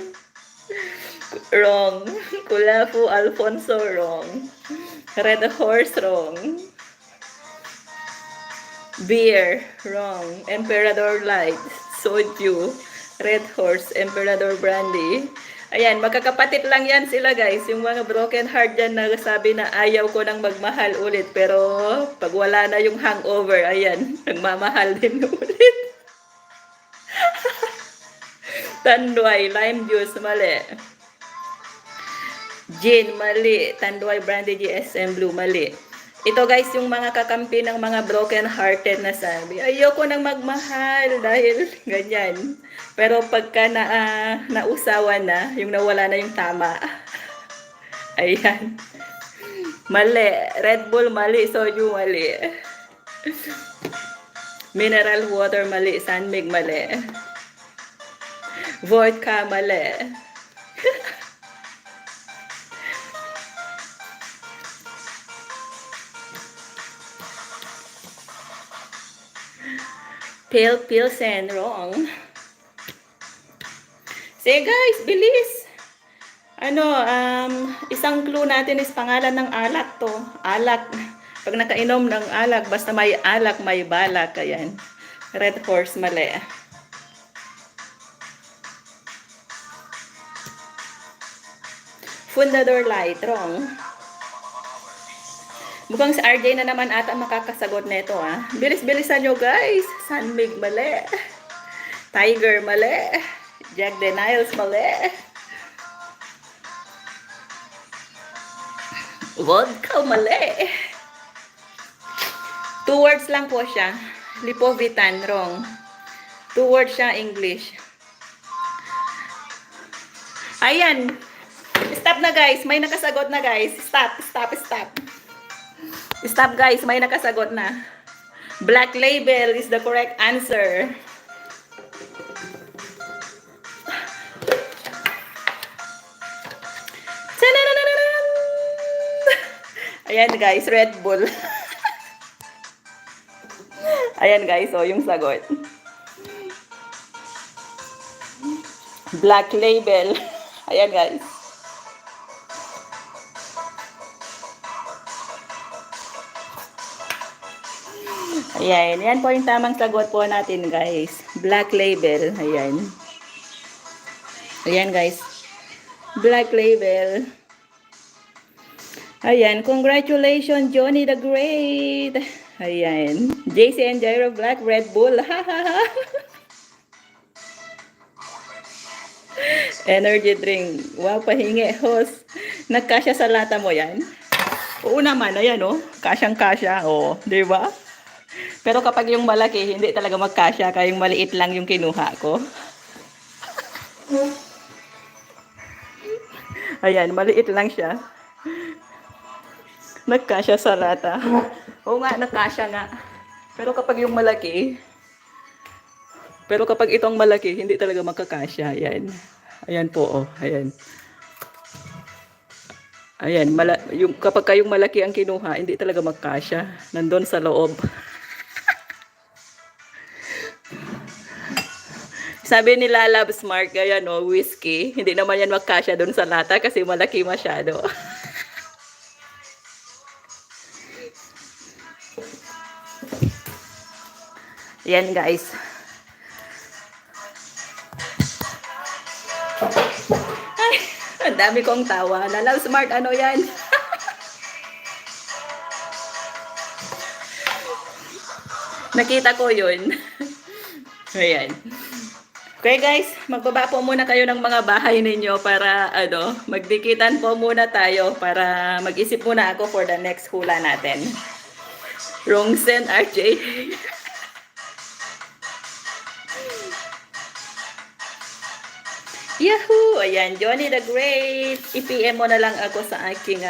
Wrong. Kulafu Alfonso, wrong. Red horse, wrong. Beer, wrong. Emperador light, soju. Red Horse, Emperador Brandy. Ayan, magkakapatid lang yan sila guys. Yung mga broken heart dyan na sabi na ayaw ko nang magmahal ulit. Pero pag wala na yung hangover, ayan, nagmamahal din ulit. Tanduay, lime juice, mali. Gin, mali. Tanduay Brandy GSM Blue, mali. Ito guys, yung mga kakampi ng mga broken hearted na sabi, ayoko nang magmahal dahil ganyan. Pero pagka nausawa na, yung nawala na yung tama, Ayan. Mali. Red Bull, mali. Soju, mali. Mineral water, mali. Sunmig, mali. Vodka, mali. Pilsen, wrong. Sige guys, bilis. Isang clue natin is pangalan ng alak to. Alak. Pag nakainom ng alak, basta may alak, may balak. Ayan. Red horse, mali. Fundador light, wrong. Mukhang si RJ na naman ata makakasagot nito, ah. Bilis-bilisan nyo, guys. Sunmig, mali. Tiger, mali. Jack Daniels, mali. Vodka, mali. 2 words lang po siya. Lipovitan, wrong. 2 words siya, English. Ayan. Stop na, guys. May nakasagot na, guys. Stop. Stop, guys. May nakasagot na. Black Label is the correct answer. Ayan, guys. Red Bull. Ayan, guys. O, yung sagot. Black Label. Ayan, guys. Ayan. Yan po yung tamang sagot po natin, guys. Black Label. Ayan. Ayan, guys. Black Label. Ayan. Congratulations, Johnny the Great. Ayan. JC and Jairo Black Red Bull. Energy drink. Wow, pahingi. Host. Nagkasya sa lata mo yan? Oo naman. Ayan, oh. Kasyang-kasya. Oh, di ba? Pero kapag yung malaki, hindi talaga magkasya. Kaya yung maliit lang yung kinuha ko. Ayan, maliit lang siya. Nagkasya sa lata. Oo nga, nagkasya nga. Pero kapag yung malaki, kapag itong malaki, hindi talaga magkakasya. Ayan. Ayan po, oh. Ayan. Ayan, kapag kayong malaki ang kinuha, hindi talaga magkasya. Nandun sa loob. Sabi nila Love Smart, ayan o, whiskey. Hindi naman yan magkasya doon sa lata kasi malaki masyado. Yan, guys. Ay, ang dami kong tawa. Love Smart, ano yan? Nakita ko yun. Ayan. Okay guys, magbaba po muna kayo ng mga bahay ninyo para magdikitan po muna tayo para mag-isip muna ako for the next hula natin. Rongsen RJ. Yahoo! Ayan, Johnny the Great. I-PM mo na lang ako sa aking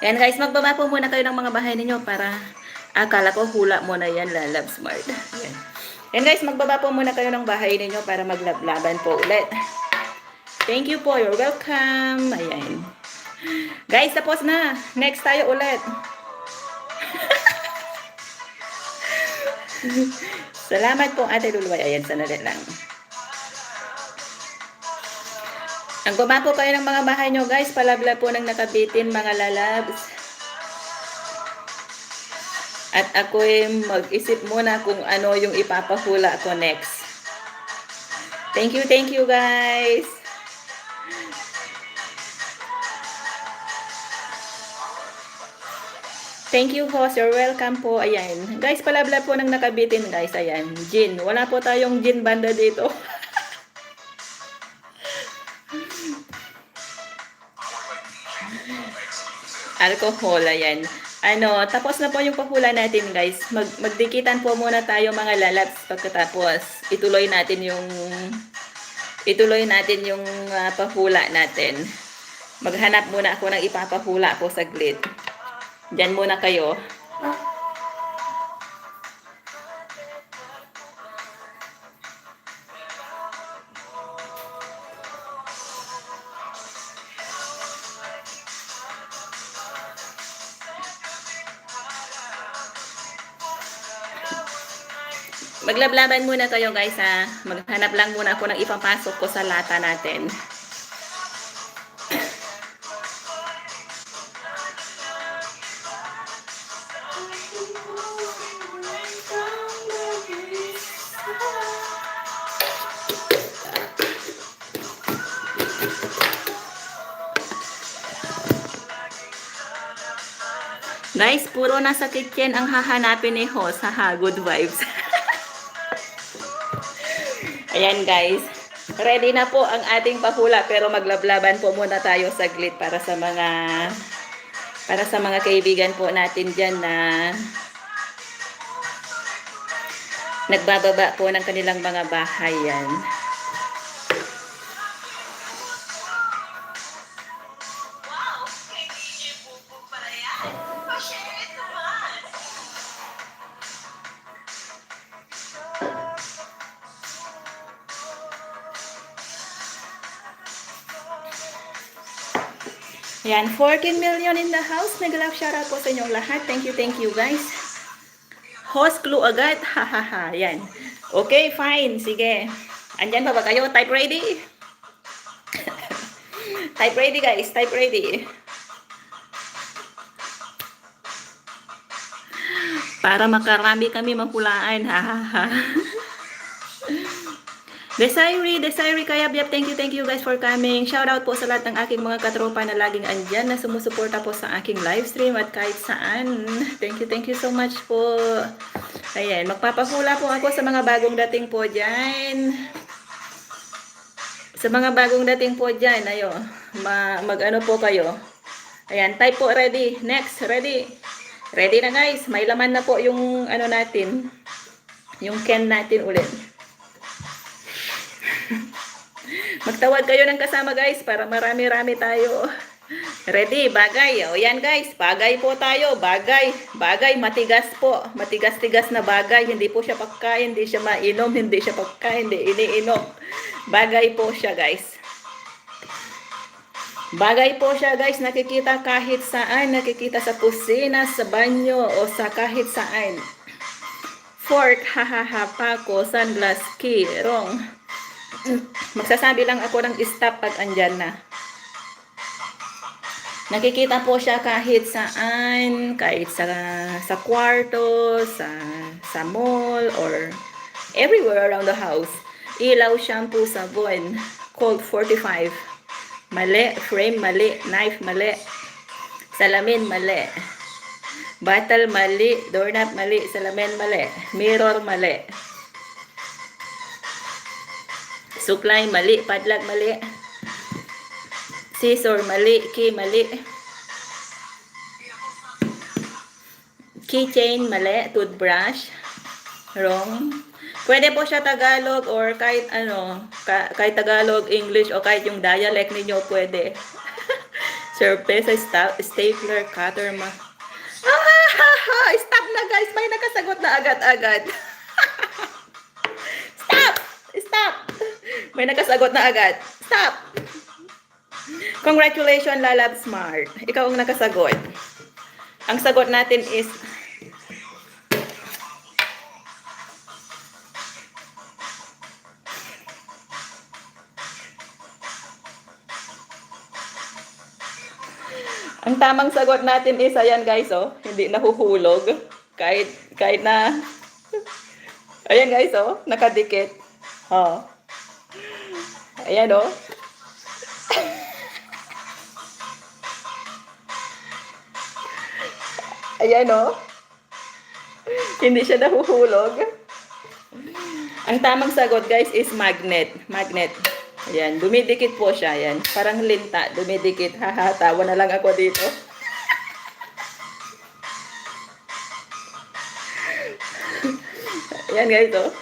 Ayan guys, magbaba po muna kayo ng mga bahay ninyo para akala ko hula mo na yan, Love Smart. Ayan. Ayan guys, magbaba po muna kayo ng bahay ninyo para maglablaban po ulit. Thank you po, you're welcome. Ayan. Guys, tapos na. Next tayo ulit. Salamat po, Ate Luluway. Ayan, sanali lang. Ang baba po kayo ng mga bahay nyo, guys. Palabla po ng nakabitin, mga lalabs. At ako'y mag-isip muna kung ano yung ipapahula ko next. Thank you, guys. Thank you, host. You're welcome po. Ayan. Guys, palabla po ng nakabitin, guys. Ayan. Gin. Wala po tayong gin banda dito. Alcohol, ayan. Tapos na po yung pahula natin guys. Magdikitan po muna tayo mga lalabs pagkatapos ituloy natin yung pahula natin. Maghanap muna ako ng ipapahula po saglit. Diyan muna kayo. Maglablaban muna kayo guys ha. Maghanap lang muna ako ng ipapasok ko sa lata natin. Guys, puro nasa kitchen ang hahanapin ni host. Haha, good vibes. Ayan guys, ready na po ang ating pahula pero maglablaban po muna tayo saglit para sa mga kaibigan po natin diyan na nagbababa po ng kanilang mga bahay yan. Yan, 14 million in the house. Nag-love shoutout po sa inyong lahat. Thank you guys. Host clue agad. Hahaha. Yan. Okay, fine. Sige. Andyan pa ba kayo? Type ready? Type ready guys. Type ready. Para makarami kami mahulaan. Hahaha. Desiree, Kayabyab, thank you guys for coming. Shout out po sa lahat ng aking mga katropa na laging andyan na sumusuporta po sa aking live stream at kahit saan. Thank you so much po. Ayan, magpapahula po ako sa mga bagong dating po dyan. Sa mga bagong dating po dyan, ayo, mag-ano po kayo. Ayan, type po ready. Next, ready. Ready na guys. May laman na po yung ano natin. Yung can natin ulit. Magtawag kayo ng kasama guys para marami-rami tayo. Ready, bagay. O yan guys, bagay po tayo. Bagay, matigas po. Matigas-tigas na bagay. Hindi po siya pagkain, hindi siya mainom, hindi siya pagkain, hindi iniinom. Bagay po siya guys. Bagay po siya guys, nakikita kahit saan. Nakikita sa kusina, sa banyo, o sa kahit saan. Fork, hahaha, pako, sunglass, key, wrong. Magsasabi lang ako ng stop pag andyan na. Nakikita po siya kahit saan, kahit sa kwarto, sa mall, or everywhere around the house. Ilaw, shampoo, sabon, Colt 45. Mali, frame mali, knife mali, salamin mali, bottle mali, doorknob mali, salamin mali, mirror mali. Suklay mali, padlock mali, scissor mali, key mali, keychain mali, toothbrush, wrong. Pwede po siya Tagalog or kahit ano, kahit Tagalog, English o kahit yung dialect ninyo pwede. Surface, stapler, cutter, stop na guys, may nakasagot na agad-agad. Stop! May nakasagot na agad. Stop! Congratulations, Lalab Smart. Ikaw ang nakasagot. Ang sagot natin is ang tamang sagot natin is ayan guys, oh, hindi nahuhulog kahit na ayan guys, oh, nakadikit. Oh. Ayan o. Ayan o. Hindi siya nahuhulog. Ang tamang sagot guys is magnet. Magnet. Ayan. Dumidikit po siya. Ayan. Parang linta. Dumidikit. Haha. Tawa na lang ako dito. Ayan guys, oh.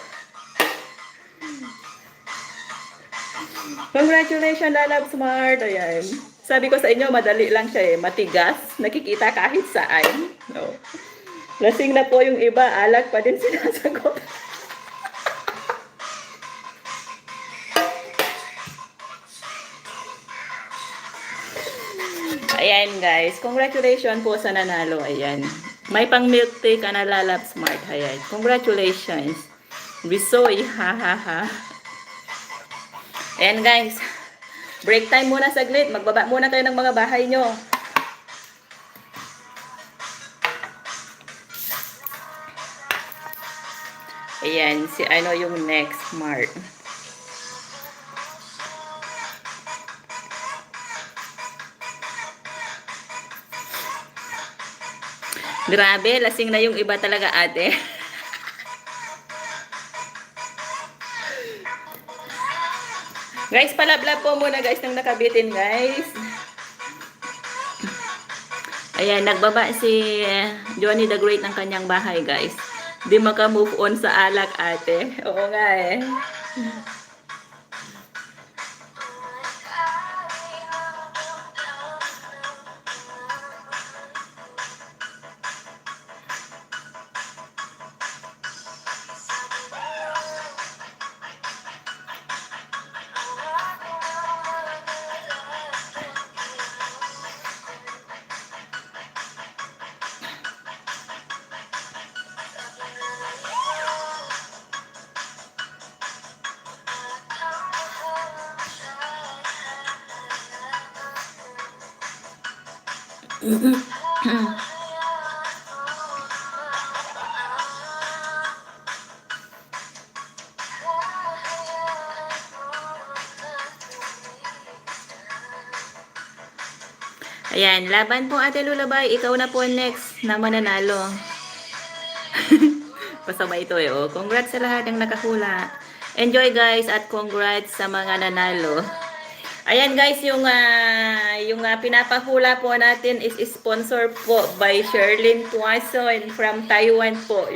Congratulations, Lalab Smart. Ayan. Sabi ko sa inyo, madali lang siya eh. Matigas. Nakikita kahit saan. No. Lasing na po yung iba. Alak pa din sinasagot. Ayan guys. Congratulations po sa nanalo. Ayan. May pang milk tea ka na, Lalab Smart. Ayan. Congratulations. Bisoy. Ha ha ha. Ayan guys. Break time muna saglit. Magbaba muna kayo ng mga bahay nyo. Ayan, si ano yung next Mark. Grabe, lasing na yung iba talaga, ate. Guys, palablab po muna guys nang nakabitin guys. Ayan, nagbaba si Johnny the Great ng kanyang bahay guys. Di maka-move on sa alak, ate. Oo nga eh. Ayan, laban po Ate Lulabay. Ikaw na po next na mananalo. Pasabay ito eh. Oh. Congrats sa lahat ng nakahula. Enjoy guys at congrats sa mga nanalo. Ayan guys, yung pinapahula po natin is sponsor po by Sherlyn Tuason from Taiwan po.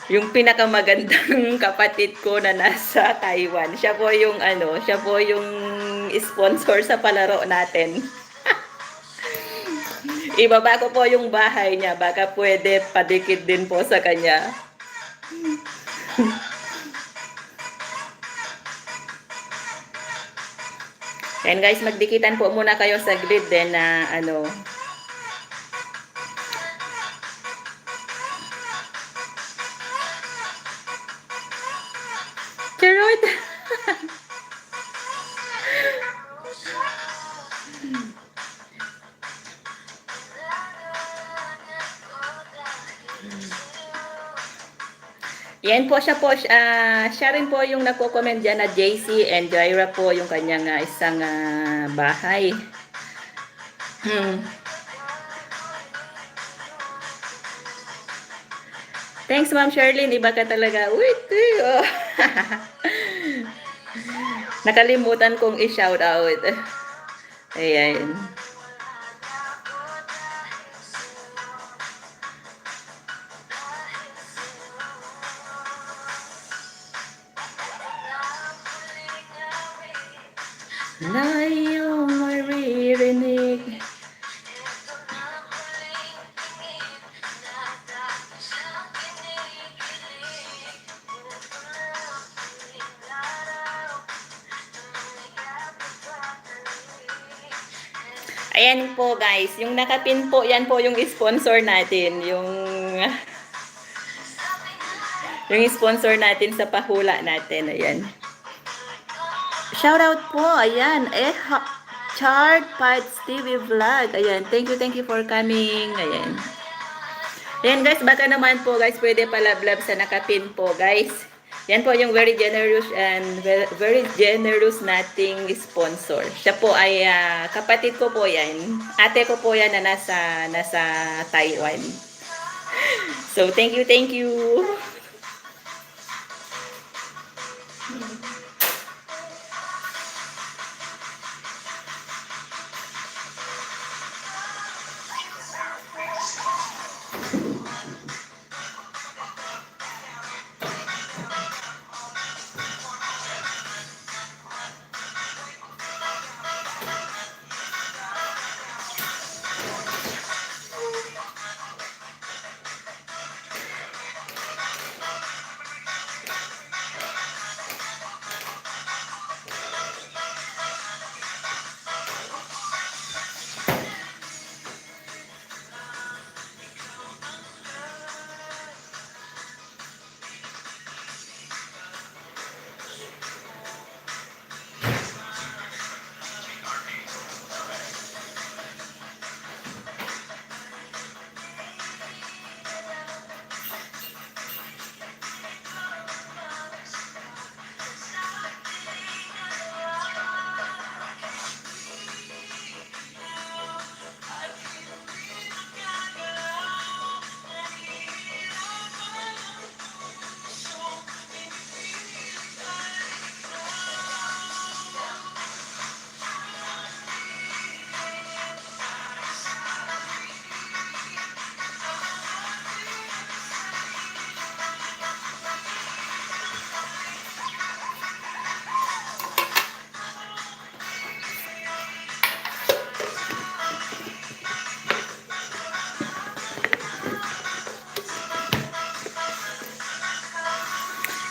Yung pinakamagandang kapatid ko na nasa Taiwan. Siya po yung sponsor sa palaro natin. Ibaba ko po yung bahay niya. Baka pwede padikit din po sa kanya. Ayan guys, magdikitan po muna kayo sa grid din na Charot! Yan po siya rin po yung nagko-comment dyan na JC and Jaira po yung kanyang isang bahay. Thanks Ma'am Sherlyn, iba ka talaga. Wait, oh. Nakalimutan kong i-shout out. Ayan. Layo maririnig. Ayan po guys, yung nakapin po, yan po yung sponsor natin, yung sponsor natin sa pahula natin, ayan. Shout out po, ayan, Chart Pites TV Vlog, ayan, thank you for coming, ayan. Ayan guys, baka naman po guys, pwede palablab sa nakapin po guys. Yan po yung very generous nating sponsor. Siya po ay kapatid ko po yan. Ate ko po yan na nasa Taiwan. So thank you.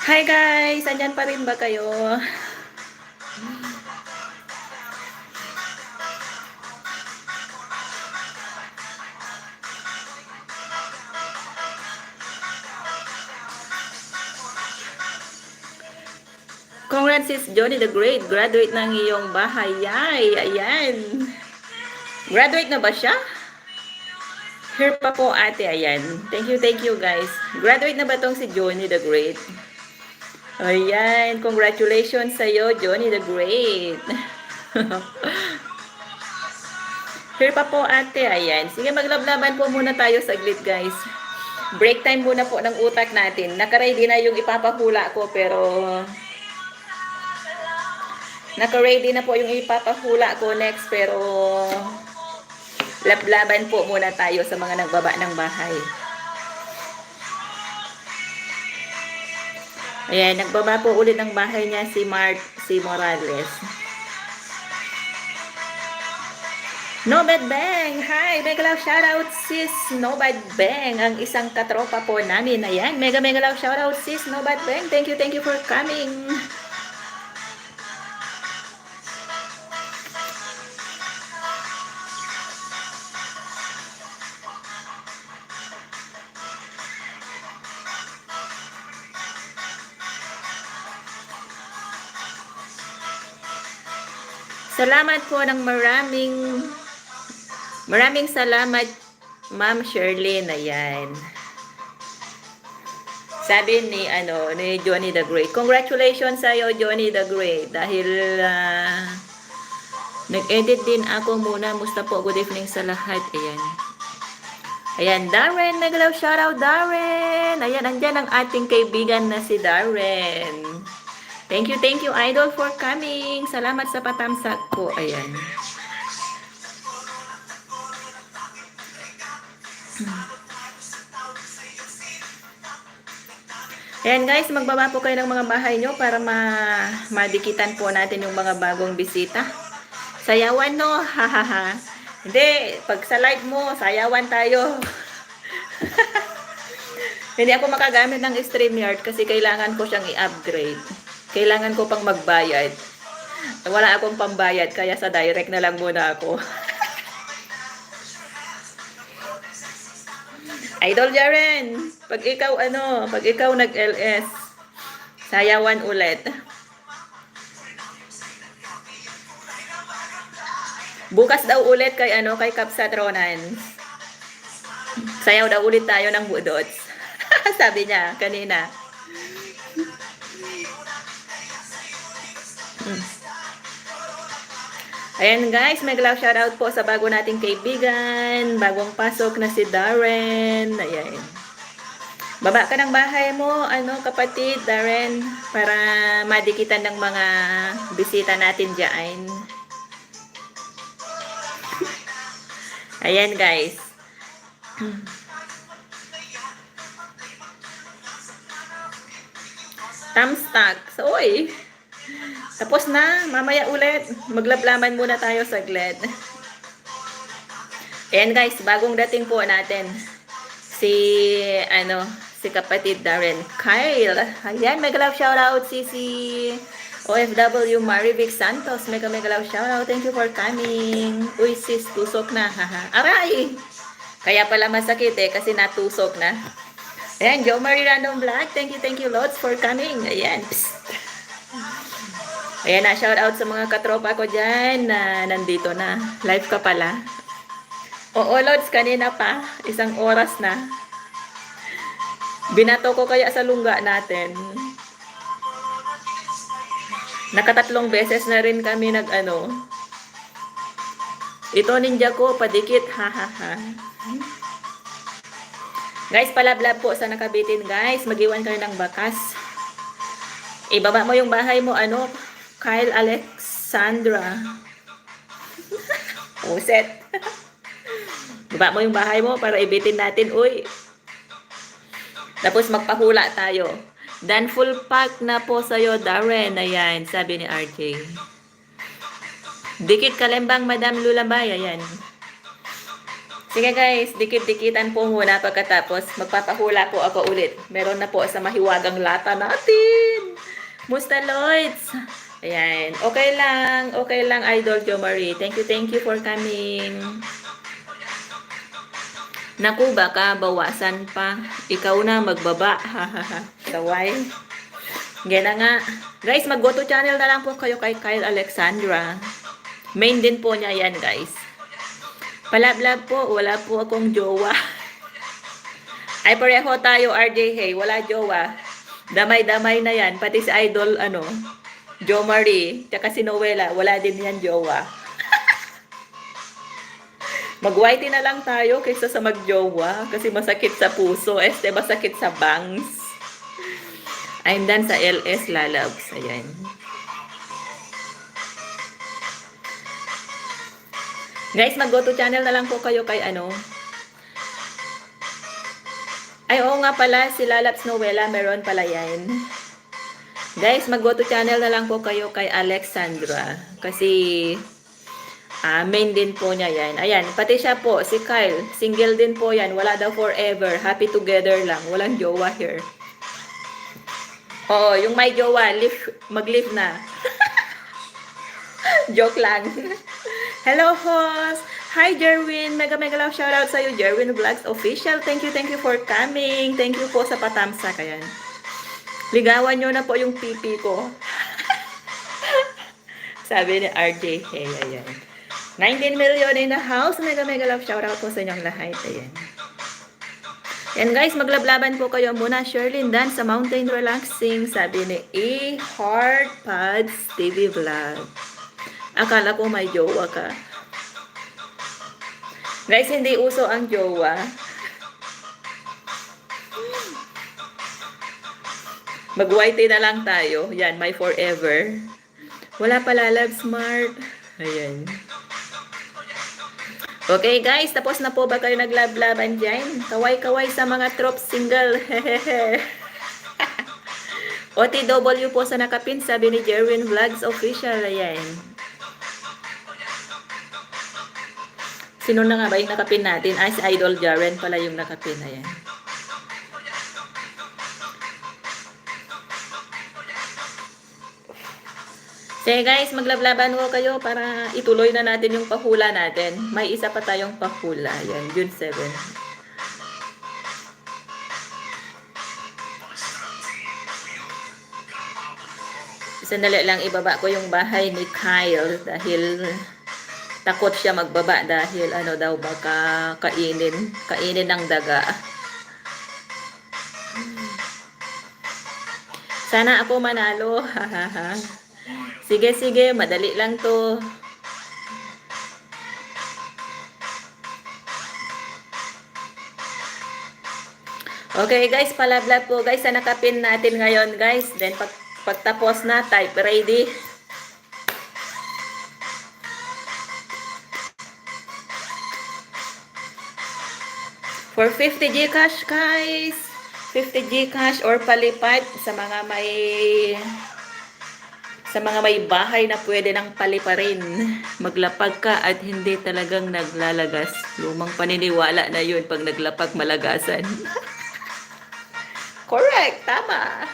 Hi guys! Andyan pa rin ba kayo? Congrats sis Johnny the Great. Graduate ng iyong bahay. Yay! Ayan. Graduate na ba siya? Here pa po ate. Ayan. Thank you guys. Graduate na ba tong si Johnny the Great? Ayan. Congratulations sa'yo, Johnny the Great. Here pa po ate. Ayan. Sige, maglablaban po muna tayo saglit guys. Break time muna po ng utak natin. Naka-ready na yung ipapahula ko pero naka-ready na po yung ipapahula ko next pero lablaban po muna tayo sa mga nagbaba ng bahay. Ayan, nagbaba po ulit ng bahay niya si Morales. Nobad Bang! Hi! Mega love shoutout sis Nobad Bang! Ang isang katropa po namin. Ayan, mega love shoutout sis Nobad Bang! Thank you for coming! Salamat po ng maraming salamat, Ma'am Sherlyn. Ayan. Sabi ni Johnny the Great. Congratulations sa iyo, Johnny the Great. Dahil nag-edit din ako muna. Musta po? Good evening sa lahat. Ayan. Ayan, Darren. Mega love shoutout, Darren. Ayan, andyan ang ating kaibigan na si Darren. Thank you, idol, for coming. Salamat sa patamsak ko. Ayan. Ayan guys, magbaba po kayo ng mga bahay nyo para madikitan po natin yung mga bagong bisita. Sayawan no? Hahaha. Hindi, pag sa live mo, sayawan tayo. Hindi ako makagamit ng StreamYard kasi kailangan ko siyang i-upgrade. Kailangan ko pang magbayad. Wala akong pambayad, kaya sa direct na lang muna ako. Idol Jaren, pag ikaw nag-LS, sayawan ulit. Bukas daw ulit kay Kapsat Ronan. Sayaw daw ulit tayo ng budots. Sabi niya kanina. Ayan guys, may love shoutout po sa bago nating kaibigan, bagong pasok na si Darren. Ayan. Baba ka ng bahay mo, kapatid Darren, para madikitan ng mga bisita natin diyan. Ayan guys. Thumbstack. So, oy. Tapos na, mamaya ulit. Maglablaman muna tayo saglit. Ayan guys, bagong dating po natin. Si kapatid Darren. Kyle. Ayan, mega love shoutout si OFW Marivic Santos. Mega love shoutout. Thank you for coming. Uy sis, tusok na. Haha. Aray! Kaya pala masakit kasi natusok na. Ayan, Jo Marie Random Vlog. Thank you lots for coming. Ayan. Psst. Ayan na, shout out sa mga katropa ko dyan na nandito na. Live ka pala. Oo, Lods, kanina pa. 1 oras na. Binato ko kaya sa lungga natin. Nakatatlong beses na rin kami Ito ninja ko, padikit. Hahaha. Guys, palablab po sa nakabitin guys. Mag-iwan kayo ng bakas. Ibaba mo yung bahay mo, Kyle Alexandra. Uset. Baba mo yung bahay mo para ibitin natin. Uy. Tapos magpahula tayo. Dan full pack na po sa'yo, Darren. Ayan, sabi ni RJ. Dikit kalembang, Madam Lulambay. Ayan. Sige guys, dikit-dikitan po muna pagkatapos. Magpapahula po ako ulit. Meron na po sa mahiwagang lata natin. Musta Lloyds? Ayan. Okay lang. Okay lang, Idol Jo Marie. Thank you for coming. Naku, baka bawasan pa. Ikaw na magbaba. Saway. Gana nga. Guys, mag-go to channel na lang po kayo kay Kyle Alexandra. Main din po niya yan, guys. Palablab po, wala po akong jowa. Ay, pareho tayo, RJ Hey. Wala jowa. Damay-damay na yan. Pati si Idol, Jo Marie, tsaka si Noela, wala din yan jowa. Mag-whitey na lang tayo kaysa sa mag-jowa. Kasi masakit sa puso. Masakit sa bangs. I'm done sa LS lalabs. Ayan. Guys, mag-go to channel na lang po kayo kay Ay, oo nga pala, si Lalabs Noela, meron pala yan. Guys, mag-go to channel na lang po kayo kay Alexandra. Kasi, main din po niya yan. Ayan, pati siya po, si Kyle, single din po yan. Wala daw forever, happy together lang. Walang jowa here. Oo, yung may jowa, mag-live na. Joke lang. Hello, host. Hi, Jerwin. Mega love shoutout sa iyo, Jerwin Vlogs Official. Thank you for coming. Thank you po sa patamsak. Ayan. Ligawan nyo na po yung pipi ko. Sabi ni RJ. Hey, ayan. 19 million in the house. Mega love shoutout po sa inyong lahat. Ayan. Yan guys, maglablaban po kayo muna. Sherlyn Dan sa Mountain Relaxing. Sabi ni Heart Pads TV Vlog. Akala ko may jowa ka. Guys, hindi uso ang jowa. Mag-whitey na lang tayo. Yan, my forever. Wala pala, love smart. Ayan. Okay guys, tapos na po ba kayo naglablaban dyan? Kaway-kaway sa mga trop single. OTW po sa nakapin, sabi ni Jerwin Vlogs Official. Ayan. Sino na nga ba yung nakapin natin? Ay, si Idol Jaren pala yung nakapin. Ayan. Sige guys, maglablaban ko kayo para ituloy na natin yung pahula natin. May isa pa tayong pahula. Ayan, June 7. Sandali lang ibaba ko yung bahay ni Kyle dahil takot siya magbaba dahil daw baka kainin ng daga. Sana ako manalo. Sige, madali lang to. Okay guys, palablab po guys sa nakapin natin ngayon guys. Then pagtapos na, type ready. For 50 Gcash guys, 50 Gcash or palipat sa mga may bahay na pwede nang paliparin. Maglapag ka at hindi talagang naglalagas. Lumang paniniwala na yun pag naglapag malagasan. Correct, tama.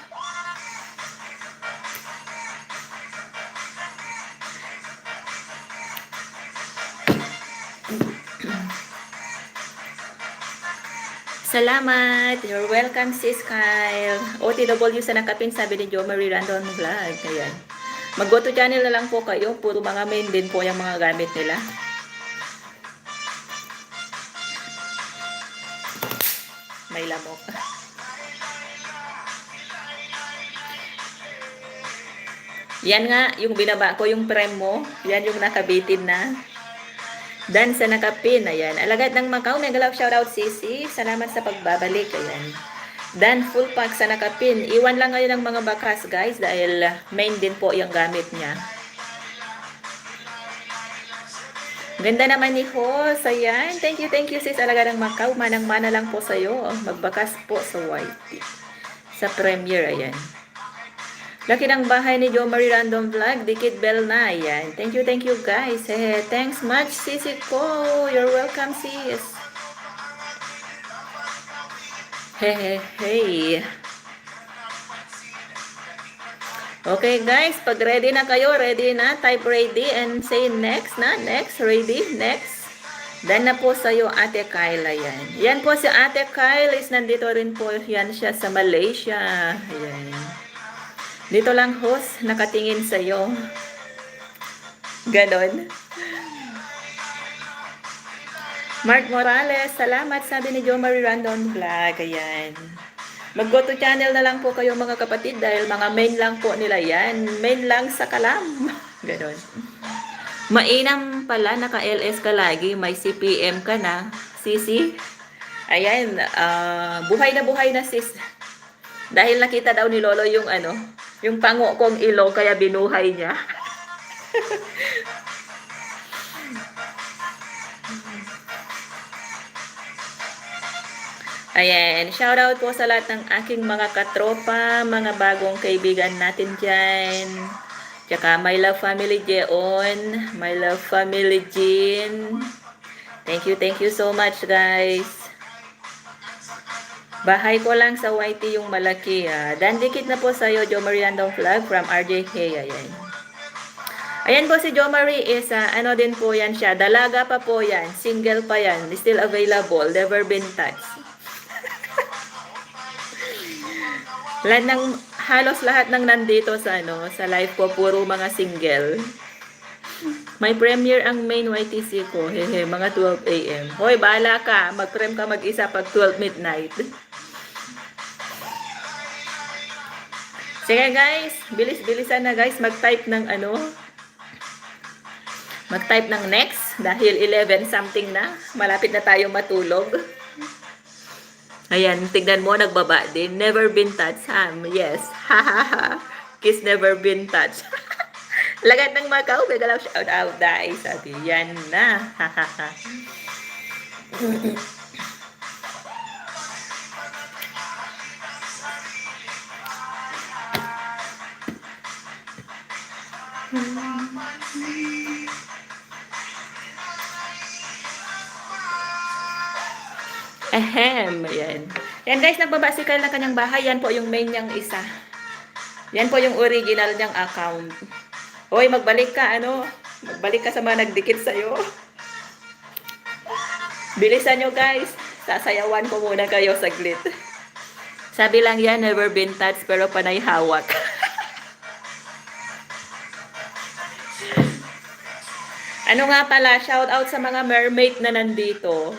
Salamat. You're welcome, sis Kyle. OTW sa nakapin, sabi ni Jo Marie Random Vlog. Ayan. Mag-go to channel na lang po kayo. Puro mga main din po yung mga gamit nila. May lamok. Yan nga, yung binaba ko, yung prem mo. Yan yung nakabitin na. Dan sa nakapin, ayan. Alagad ng Macau, mega love shoutout Sisi. Salamat sa pagbabalik, ayan. Dan full pack sa nakapin. Iwan lang ngayon ng mga bakas, guys, dahil main din po yung gamit niya. Ganda naman ni Hos, ayan. Thank you sis. Alagad ng Macau, manang-mana lang po sa'yo. Magbakas po sa white. Sa premiere, ayan. Laki ng bahay ni Jo Marie Random Vlog. Dikit bell na. Ayan. Thank you guys. Thanks much, sisi ko. You're welcome, sis. Hey, hey. Okay guys, pag ready na kayo, ready na, type ready and say next na, next, ready, next. Then na po sa'yo Ate Kyla yan. Yan po si Ate Kyla is nandito rin po yan siya sa Malaysia. Ayan. Dito lang host, nakatingin sa'yo. Ganon. Mark Morales, salamat sabi ni Jo Marie Randon Vlog. Ayan. Mag-go to channel na lang po kayo mga kapatid dahil mga main lang po nila yan. Main lang sa kalam. Ganon. Mainam pala, naka-LS ka lagi, may CPM ka na. Sisi? Ayan, buhay na sis. Dahil nakita daw ni Lolo yung yung pango kong ilong kaya binuhay niya. Ayan, shoutout po sa lahat ng aking mga katropa, mga bagong kaibigan natin dyan. Tsaka my love family Jeon, my love family Jean. Thank you so much guys. Bahay ko lang sa YT yung malaki. Dandikit na po sa'yo, Jo Mariandong Vlog from RJK. Ayan. Ayan po si Jo Marie is, ano din po yan siya. Dalaga pa po yan. Single pa yan. Still available. Never been touched. Halos lahat ng nandito sa sa live ko puro mga single. May premiere ang main YTC ko. Hehe, mga 12 AM. Hoy, bahala ka. Mag-prem ka mag-isa pag 12 midnight. Sige guys, bilis-bilisan na guys mag-type ng mag-type ng next dahil 11 something na. Malapit na tayo matulog. Ayan, tignan mo, nagbaba din. Never been touched, Ham. Yes. Ha ha ha. Kiss never been touched. Lagat ng Macau, bigalaw shout out, guys. Sabi, yan na. Ha ha ha. Ahem, yan. Yan guys, nagbabasikal na kanyang bahay. Yan po yung main niyang isa. Yan po yung original niyang account. Hoy, magbalik ka, magbalik ka sa mga nagdikit sa'yo. Bilisan nyo guys. Sasayawan ko muna kayo saglit. Sabi lang yan, never been touched pero panay hawak. Ano nga pala, shout out sa mga mermaid na nandito.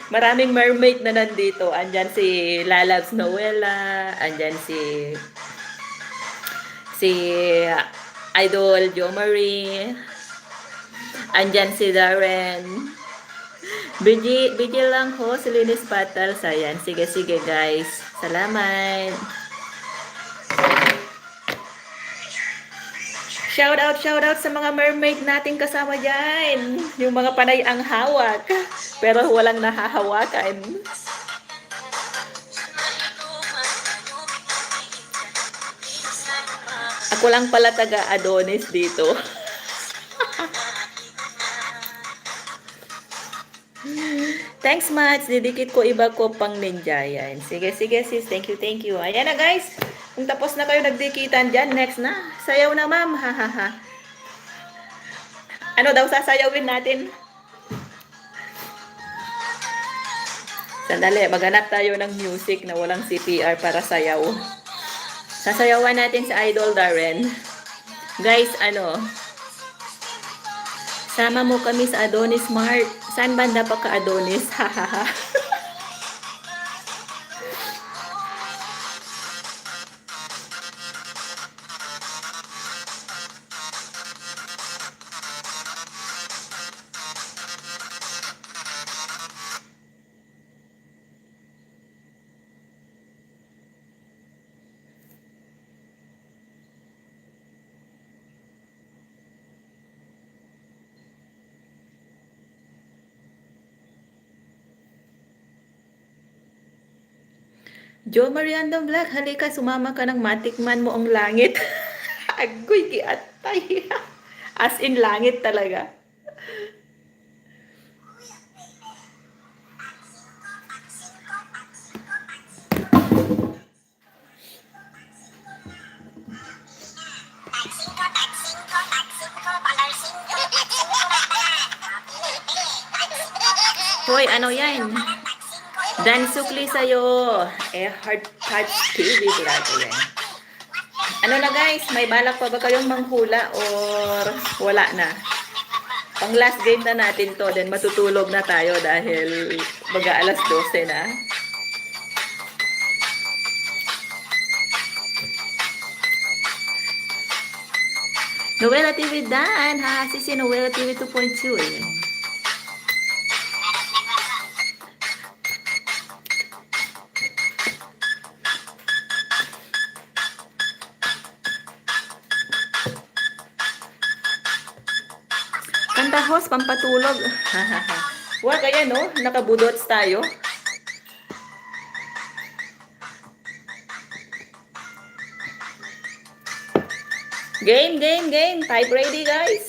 Maraming mermaid na nandito. Andyan si Lalabs Noela, andyan si Idol Jo Marie, andyan si Darren. Biji lang ho, si Linis Patal. Sayan. Sige guys. Salamat. Shout out sa mga mermaid nating kasama dyan. Yung mga panay ang hawak. Pero walang nahahawakan. Ako lang pala taga Adonis dito. Thanks much. Didikit ko iba ko pang ninja yan. Sige sis. Thank you. Ayan na guys. Kung tapos na kayo nagdikitan dyan, next na. Sayaw na ma'am. Ha. Ano daw sasayawin natin? Sandali, maghanap tayo ng music na walang CPR para sayaw. Sasayawan natin sa Idol Darren. Guys, sama mo kami sa Adonis Mart. Saan banda pa ka Adonis? Hahaha. Jo Mariandong Vlog, halika, sumama ka ng matikman mo ang langit. Agoy, kiatay. As in, langit talaga. Hoy, ano yan? Dan sukli sa'yo. Heart Touch TV vlog. Ayan. Ano na guys, may balak pa ba kayong manghula or wala na? Pang last game na natin to, then matutulog na tayo dahil baga alas 12 na. Noela TV Dan, ha? Si Noela TV 2.2 eh. Kantahos, pampatulog. Wag, ayan no, nakabudots tayo. Game, game, game. Type ready, guys.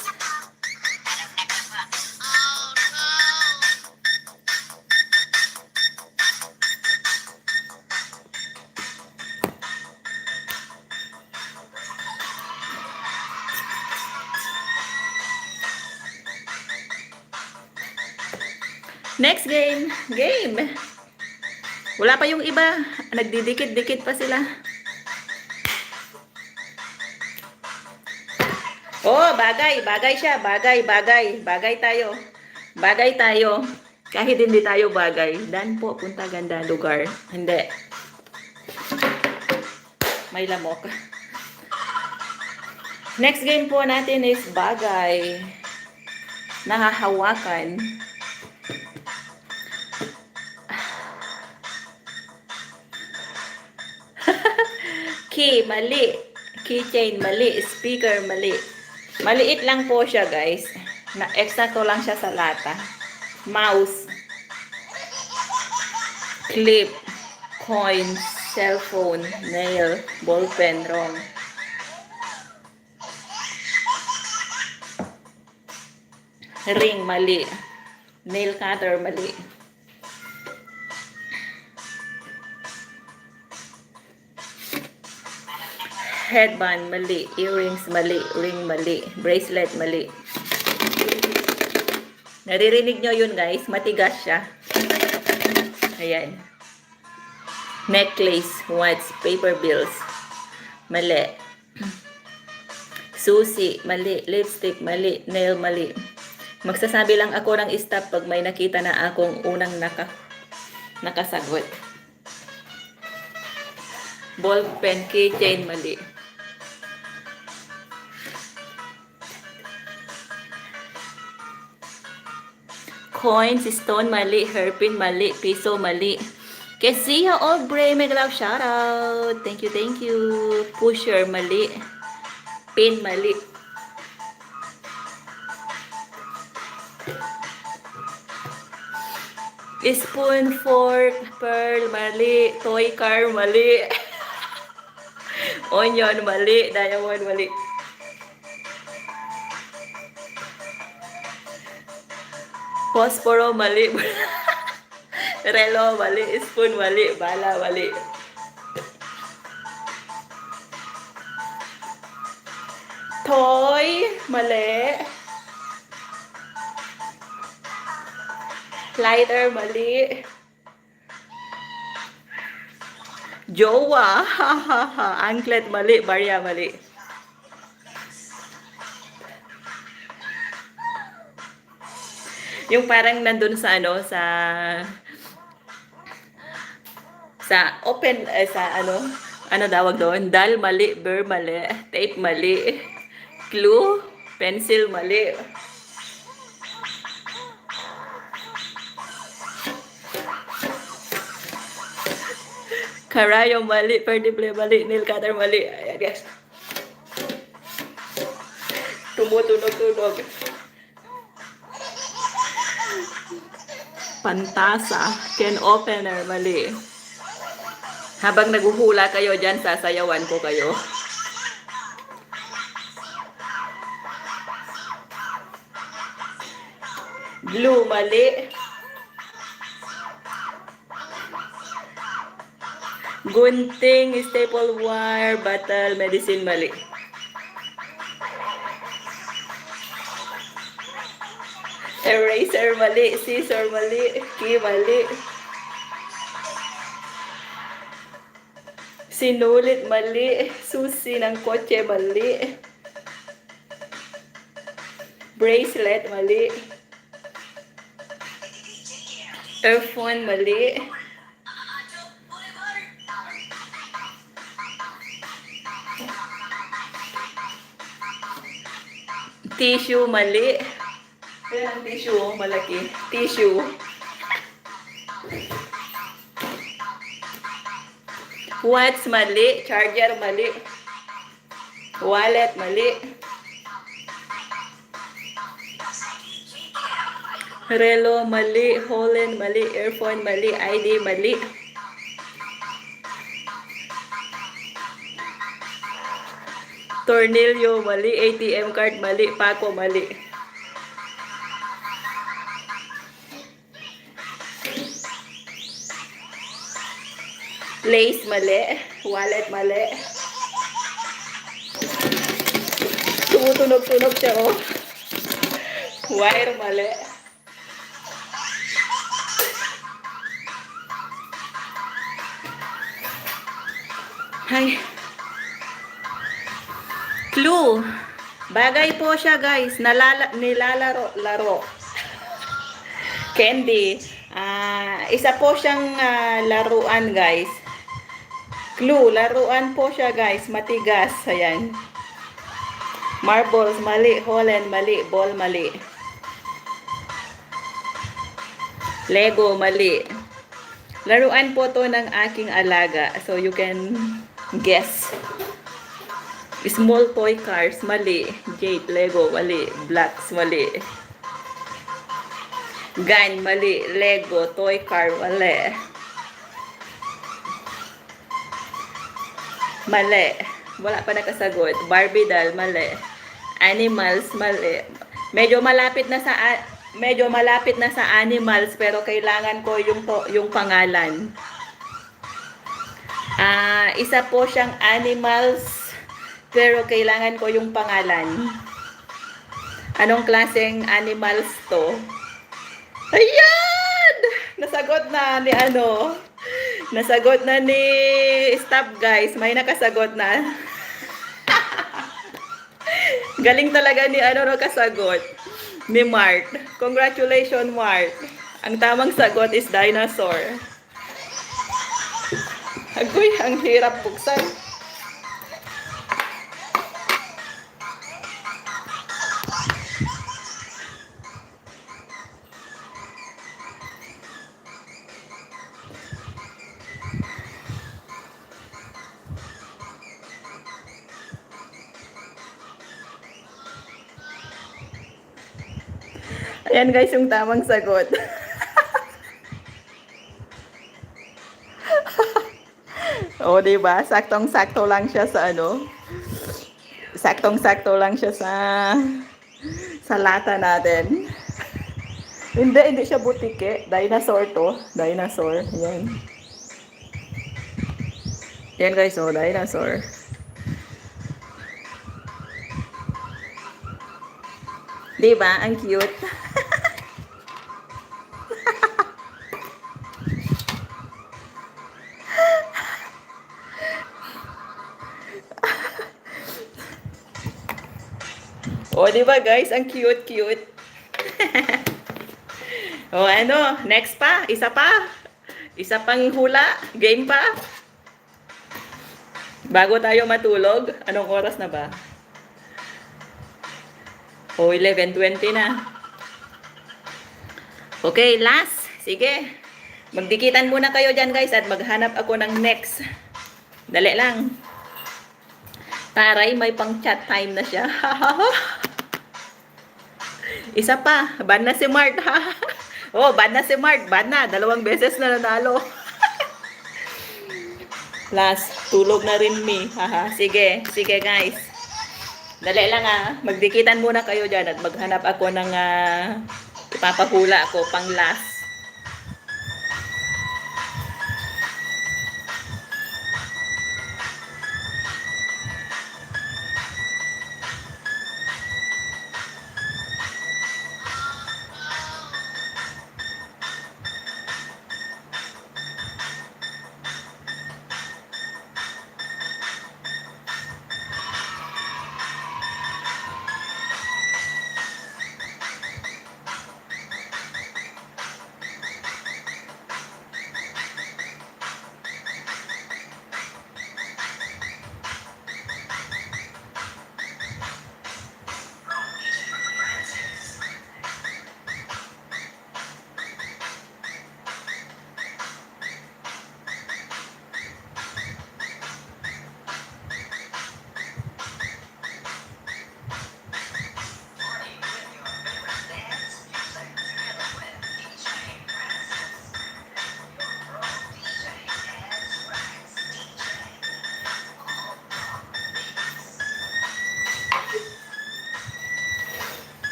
Next game. Game. Wala pa yung iba. Nagdidikit-dikit pa sila. Oh, bagay. Bagay siya. Bagay, bagay. Bagay tayo. Bagay tayo. Kahit hindi tayo bagay. Dan po, punta ganda lugar. Hindi. May lamok. Next game po natin is bagay. Nahahawakan. Key, mali. Keychain, mali. Speaker, mali. Maliit lang po siya, guys. Eksakto lang siya sa lata. Mouse. Clip. Coins. Cellphone. Nail. Ballpen. Wrong. Ring, mali. Nail cutter, mali. Headband, mali. Earrings, mali. Ring, mali. Bracelet, mali. Naririnig nyo yun, guys. Matigas siya. Ayan. Necklace, watch, paper bills. Mali. Susi, mali. Lipstick, mali. Nail, mali. Magsasabi lang ako ng stop pag may nakita na akong unang nakasagot. Ball pen, keychain, mali. Coins, stone, mali. Hairpin, mali. Piso, mali. Kesia Obre, mega love shoutout. Thank you, thank you. Pusher, mali. Pin, mali. Spoon, fork, pearl, mali. Toy car, mali. Onion, mali. Diamond, mali. Posporo, mali. Relo, mali. Spoon, mali. Bala, mali. Toy, mali. Lighter, mali. Jowa, anklet, mali. Barya, mali. Yung parang nandun sa ano, sa open, sa ano tawag doon? Dal, mali. Bear, mali. Tape, mali. Clue, pencil, mali. Karayo, mali. Perdible, mali. Nail cutter, mali. Ayan, guys. Tumutunog-tunog. Pantasa. Can opener, mali. Habang naguhula kayo dyan, sasayawan ko kayo. Glue, mali. Gunting, staple wire, bottle, medicine, mali. Eraser, mali. Scissor, mali. Key, mali. Sinulit, mali. Susi ng kotse, mali. Bracelet, mali. Earphone, mali. Tissue, mali. Ayan ang tissue, malaki. Tissue. Watch, mali. Charger, mali. Wallet, mali. Relo, mali. Holland, mali. Earphone, mali. ID, mali. Tornilyo, mali. ATM card, mali. Pako, mali. Lace, mali. Wallet, mali. Tumutunog-tunog siya, oh. Wire, mali. Ay. Clue. Bagay po siya, guys. Nilalaro. Candy. Isa po siyang laruan, guys. Clue. Laruan po siya, guys. Matigas. Ayan. Marbles, mali. Holland, mali. Ball, mali. Lego, mali. Laruan po to ng aking alaga. So, you can guess. Small toy cars, mali. Jade, Lego, mali. Blocks, mali. Gun, mali. Lego, toy car, mali. Mali. Wala pa nakasagot. Barbie doll, mali. Animals, mali. Medyo malapit na sa animals pero kailangan ko yung pangalan. Isa po siyang animals pero kailangan ko yung pangalan. Anong klaseng animals to? Ayan! Nasagot na ni Nasagot na ni Stop, guys. May nakasagot na. Galing talaga ni kasagot. Ni Mart. Congratulations, Mart. Ang tamang sagot is dinosaur. Agoy, ang hirap buksan. Ayan, guys, yung tamang sagot. O, diba? Saktong-sakto lang siya sa Saktong-sakto lang siya sa lata natin. Hindi siya butike. Dinosaur to. Dinosaur. Ayan. Ayan, guys, dinosaur. Diba? Ang cute. O, diba, guys? Ang cute. O, next pa. Isa pa. Isa pang hula. Game pa. Bago tayo matulog. Anong oras na ba? O, 11:20 na. Okay, last. Sige. Magdikitan muna kayo dyan, guys, at maghanap ako ng next. Dali lang. Taray, may pang chat time na siya. Isa pa. Ban na si Mart, ha? Oh, ban na si Mart. Ban na. 2 beses na nanalo. Last. Tulog na rin me. Haha. Sige, guys. Dali lang, magdikitan muna kayo dyan at maghanap ako ng ipapahula ako pang last.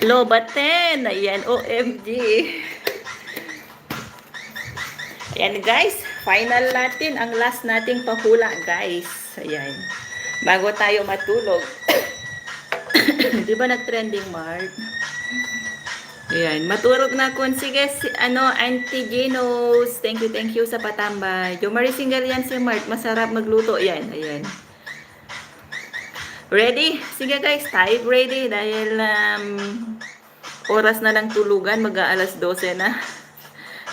Lobaten. Ayan, OMG. Ayan guys, final natin. Ang last nating pahula guys. Ayan. Bago tayo matulog. Di ba nag-trending, Mark? Ayan, maturog na kun. Sige, Auntie Genos. Thank you sa patambay. Yung Marie single yan si Mark. Masarap magluto yan. Ayan. Ready? Sige guys, tayo ready. Dahil oras na lang tulugan. Mag-aalas 12 na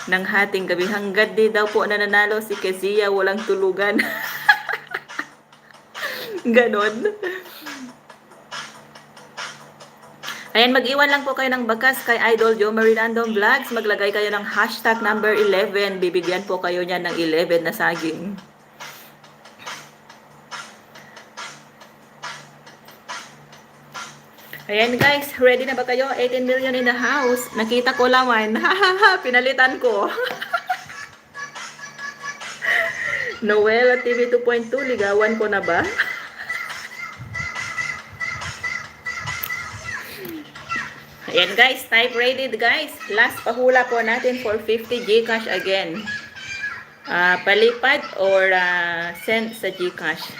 ng hating gabi. Hanggat di daw po nananalo si Kezia. Walang tulugan. Ganon. Ayan, mag-iwan lang po kayo ng bakas kay Idol Joe Marie Random Vlogs. Maglagay kayo ng hashtag number 11. Bibigyan po kayo niyan ng 11 na saging. Ayan guys, ready na ba kayo? 18 million in the house. Nakita ko laman. Pinalitan ko. Noel TV 2.2, ligawan ko na ba? Ayan guys, type ready guys. Last pahula po natin for 50 Gcash again. Palipad or send sa Gcash.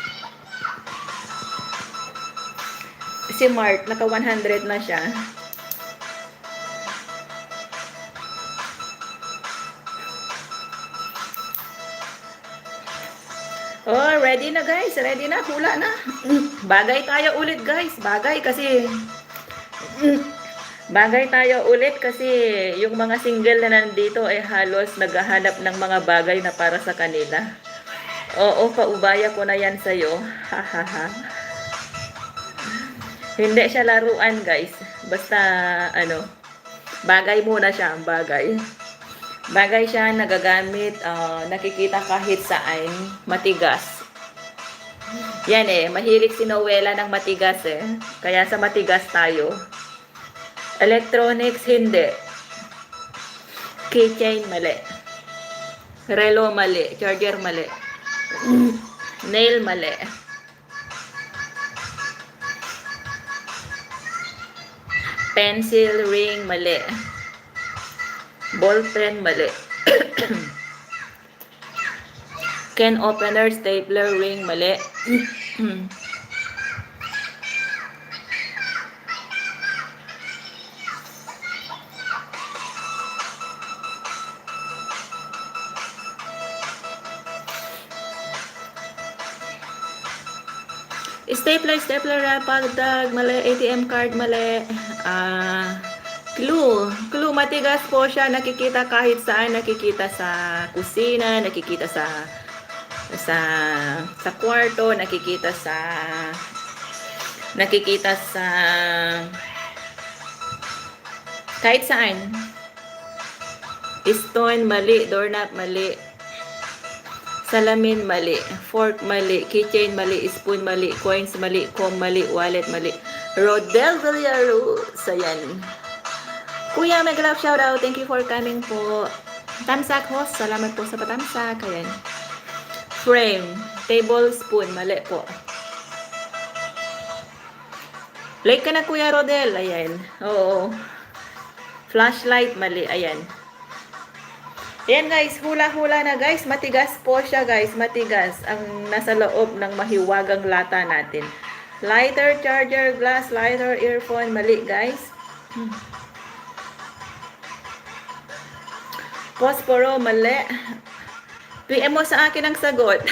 Si Mark, naka 100 na siya. Oh, ready na guys. Ready na. Hula na. Bagay tayo ulit guys. Bagay kasi yung mga single na nandito ay halos naghahanap ng mga bagay na para sa kanila. Oo, paubaya ko na yan sa'yo. Hahaha. Hindi siya laruan guys. Basta bagay muna siya. Bagay. Bagay siya nagagamit. Nakikita kahit saan. Matigas. Yan mahilig si Noela ng matigas Kaya sa matigas tayo. Electronics, hindi. Keychain, mali. Relo, mali. Charger, mali. Nail, mali. Pencil, ring, mali. Ball pen, mali. Can opener, stapler, ring, mali. Stapler, pagdag, mali. ATM card, mali. Clue, matigas po siya. Nakikita kahit saan. Nakikita sa kusina, nakikita sa kwarto, nakikita sa kahit saan. Stone, mali. Doorknob, mali. Salamin, mali. Fork, mali. Keychain, mali. Spoon, mali. Coins, mali. Comb, mali. Wallet, mali. Rodel Villaruz. Ayan. Kuya, mega love shoutout. Thank you for coming po. Tamsak host. Salamat po sa patamsak. Ayan. Frame. Tablespoon. Mali po. Like ka na, Kuya Rodel. Ayan. Oo. Flashlight, mali. Ayan. Ayan guys, hula-hula na guys. Matigas po siya guys, matigas. Ang nasa loob ng mahiwagang lata natin. Lighter, charger, glass, lighter, earphone. Mali guys. Posporo, mali. PM mo sa akin ang sagot.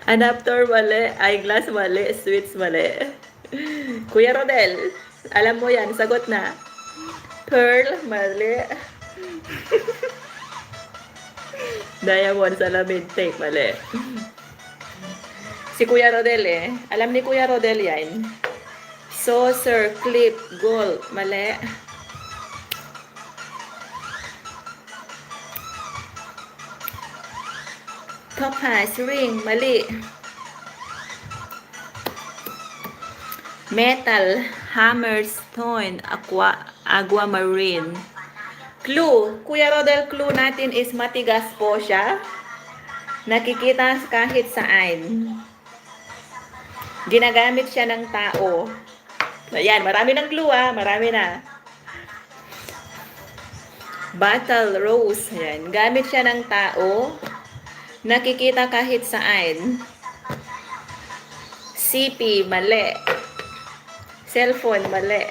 Adapter, mali. Eyeglass, mali. Switch, mali. Kuya Rodel, alam mo yan, sagot na. Pearl, mali. Diamond, salamin, tape, mali. Si Kuya Rodel alam ni Kuya Rodel yan. Saucer, clip, gold, mali. Topaz, ring, mali. Metal, hammer, stone, aquamarine. Clue. Kuya Rodel, clue natin is matigas po siya. Nakikita kahit saan. Ginagamit siya ng tao. Ayan, marami ng clue marami na. Battle rose. Ayan, gamit siya ng tao. Nakikita kahit saan. CP, mali. Cellphone, mali.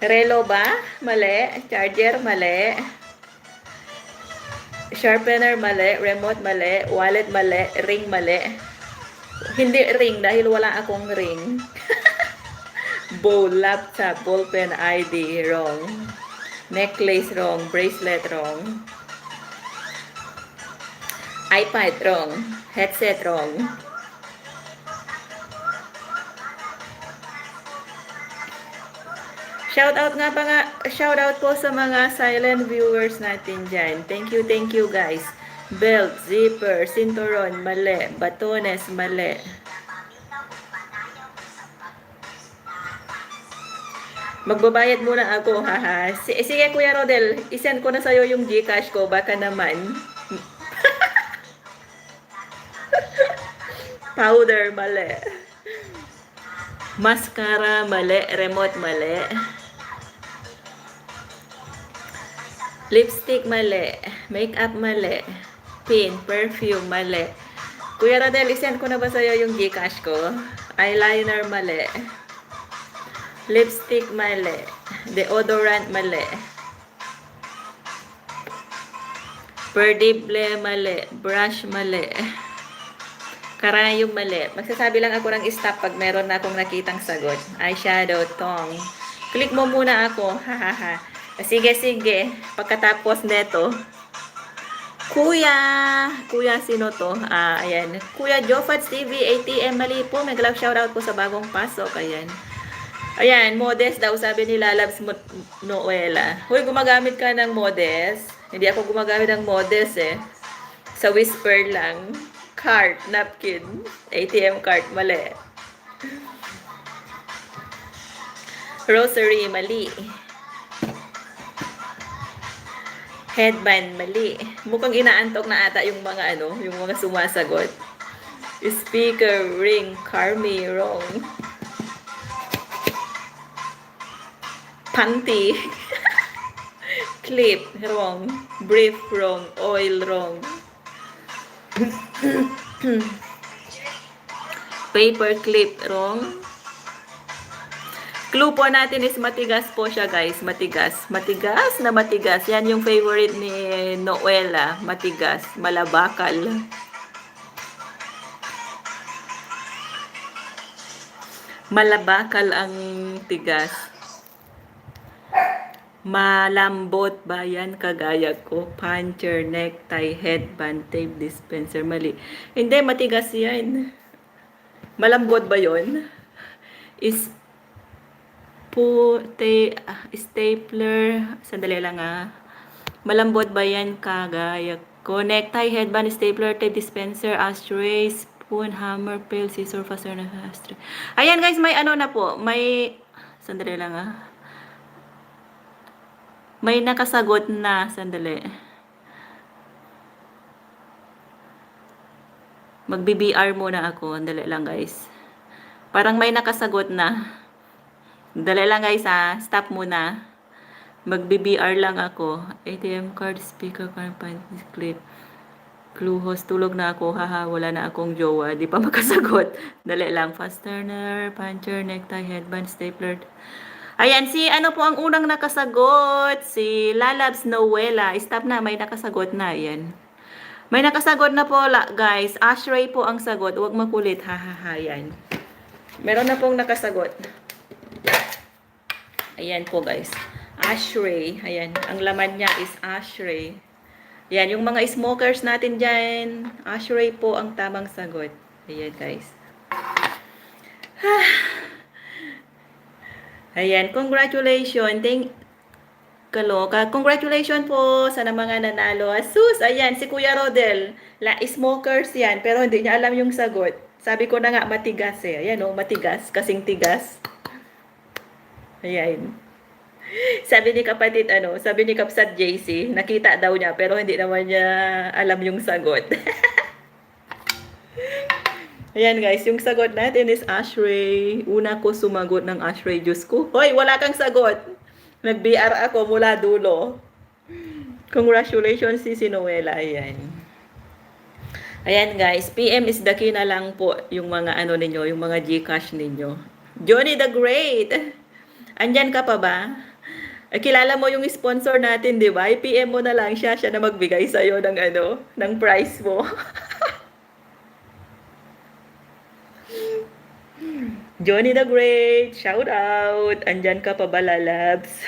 Relo ba? Mali. Charger, mali. Sharpener, mali. Remote, mali. Wallet, mali. Ring, mali. Hindi ring dahil wala akong ring. Bowl, laptop, ballpen, ID, wrong. Necklace, wrong. Bracelet, wrong. iPad, wrong. Headset, wrong. Shoutout po sa mga silent viewers natin dyan. Thank you guys. Belt, zipper, cinturon, mali. Batones, mali. Magbabayad muna ako, haha. Sige, Kuya Rodel, isend ko na sa'yo yung Gcash ko, baka naman. Powder, mali. Mascara, mali. Remote, mali. Lipstick, mali. Makeup, mali. Pin, perfume, mali. Kuya Rodel, isend ko na ba sa'yo yung Gcash ko? Eyeliner, mali. Lipstick, mali. Deodorant, mali. Perdible, mali. Brush, mali. Karayom, mali. Magsasabi lang ako ng stop pag meron na akong nakitang sagot. Eyeshadow, tong. Click mo muna ako. Hahaha. Sige. Pagkatapos neto. Kuya, sino to? Ayan. Kuya Jofats TV, ATM, mali po. Mag-love shoutout po sa bagong pasok. Ayan, modest daw, sabi ni Lalabs Noela. Hoy, gumagamit ka ng modest? Hindi ako gumagamit ng modest Sa whisper lang. Cart, napkin. ATM card, mali. Rosary, mali. Headband, mali. Mukhang inaantok na ata yung mga yung mga sumasagot. Speaker, ring, Carmi, wrong. Panty. Clip, wrong. Brief, wrong. Oil, wrong. Paper clip, wrong. Clue po natin is matigas po siya, guys. Matigas. Matigas na matigas. Yan yung favorite ni Noela. Matigas. Malabakal. Malabakal ang tigas. Malambot ba yan? Kagaya ko. Puncher, necktie, headband, tape dispenser. Mali. Hindi, matigas yan. Malambot ba yun? Stapler. Sandali lang Malambot ba yan? Kagaya ko. Necktie, headband, stapler, tape dispenser, ashtray, spoon, hammer, pail, scissor, fastener, ashtray. Ayan guys, may na po. May, sandali lang May nakasagot na. Sandali. Mag-BBR muna ako. Sandali lang guys. Parang may nakasagot na. Dali lang guys stop muna. Mag-BBR lang ako. ATM card, speaker, card, clip. Clue host, tulog na ako. Haha, wala na akong jowa. Di pa makasagot. Dali lang. Fastener, puncher, necktie, headband, stapler. Ayan, po ang unang nakasagot? Si Lalabs Noela. Stop na, may nakasagot na. Ayan. May nakasagot na po, guys. Ashtray po ang sagot. Huwag makulit. Hahaha, yan. Meron na pong nakasagot. Ayan po guys. Ashtray. Ayan. Ang laman niya is ashtray. Ayan. Yung mga smokers natin dyan. Ashtray po ang tamang sagot. Ayan guys. Ayan. Congratulations. Congratulations po sa mga nanalo. Sus. Ayan. Si Kuya Rodel. Smokers yan. Pero hindi niya alam yung sagot. Sabi ko na nga matigas Ayan matigas. Kasing tigas. Ayan. Sabi ni kapatid, sabi ni Kapsat JC, nakita daw niya, pero hindi naman niya alam yung sagot. Ayan guys, yung sagot natin is Ashtray. Una ko sumagot ng Ashtray. Diyos ko. Hoy, wala kang sagot. Nag-BR ako mula dulo. Congratulations si Noela. Ayan. Ayan guys, PM is the key na lang po yung mga ano ninyo, yung mga Gcash ninyo. Johnny the Great! Andyan ka pa ba? Kilala mo yung sponsor natin, di ba? I-PM mo na lang siya, siya na magbigay sa'yo ng ano, ng price mo. Johnny the Great, shout out! Andyan ka pa ba, lalabs?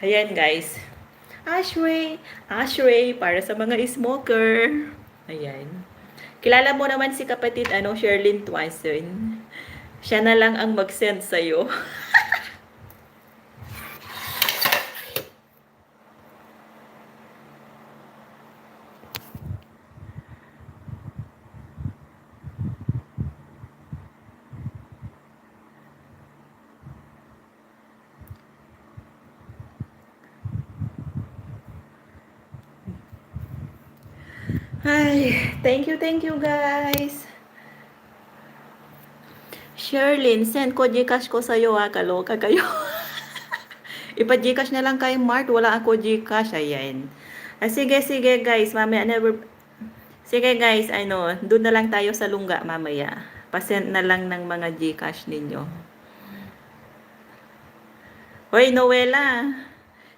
Ayan guys. Ashray, para sa mga smoker. Ayan. Kilala mo naman si kapatid, Sherlyn Twason. Siya na lang ang mag-send sa'yo. Ay, thank you guys. Sherlyn, send ko Gcash ko sa'yo ha, kaloka kayo. Ipa-Gcash na lang kay Mart, wala ako Gcash, ayan. Sige guys, mamaya Sige guys, doon na lang tayo sa lungga mamaya. Pasend na lang ng mga Gcash ninyo. Hoy, Noela.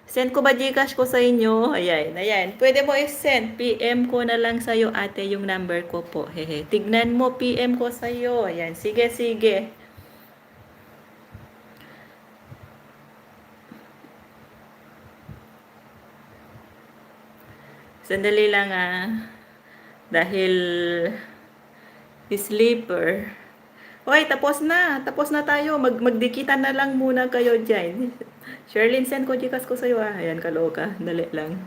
Send ko ba Gcash ko sa inyo? Ayan. Pwede mo i-send. PM ko na lang sa'yo, ate, yung number ko po. Hehe. Tignan mo, PM ko sa'yo. Ayan. Sige. Sandali lang Dahil sleeper. Hoy, tapos na tayo. Magdikitan na lang muna kayo dyan. Sherlyn, send ko Gcash ko sa'yo Ayan, kaloka. Dali lang.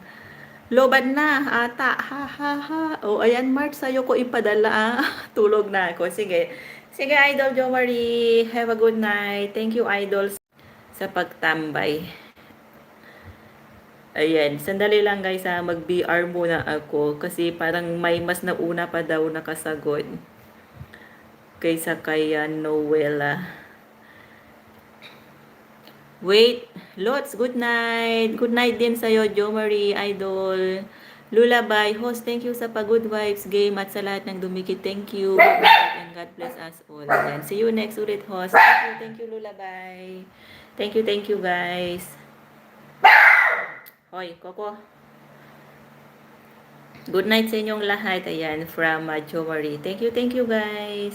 Loban na, ata. Ha. O, ayan, Mart, sa'yo ko ipadala Tulog na ako. Sige, Idol Jo Marie. Have a good night. Thank you, Idol, sa pagtambay. Ayan, sandali lang guys mag-BR muna ako. Kasi parang may mas nauna pa daw nakasagot kaysa kay Noela. Wait, Lots, good night. Good night din sa'yo, Jo Marie, Idol. Lullaby, host, thank you sa Pagod Vibes game at sa lahat ng dumikit. Thank you. Good night and God bless us all. Ayan. See you next ulit, host. Thank you, Lullaby. Thank you, guys. Hoy, Coco. Good night sa inyong lahat. Ayan, from Jo Marie. Thank you, guys.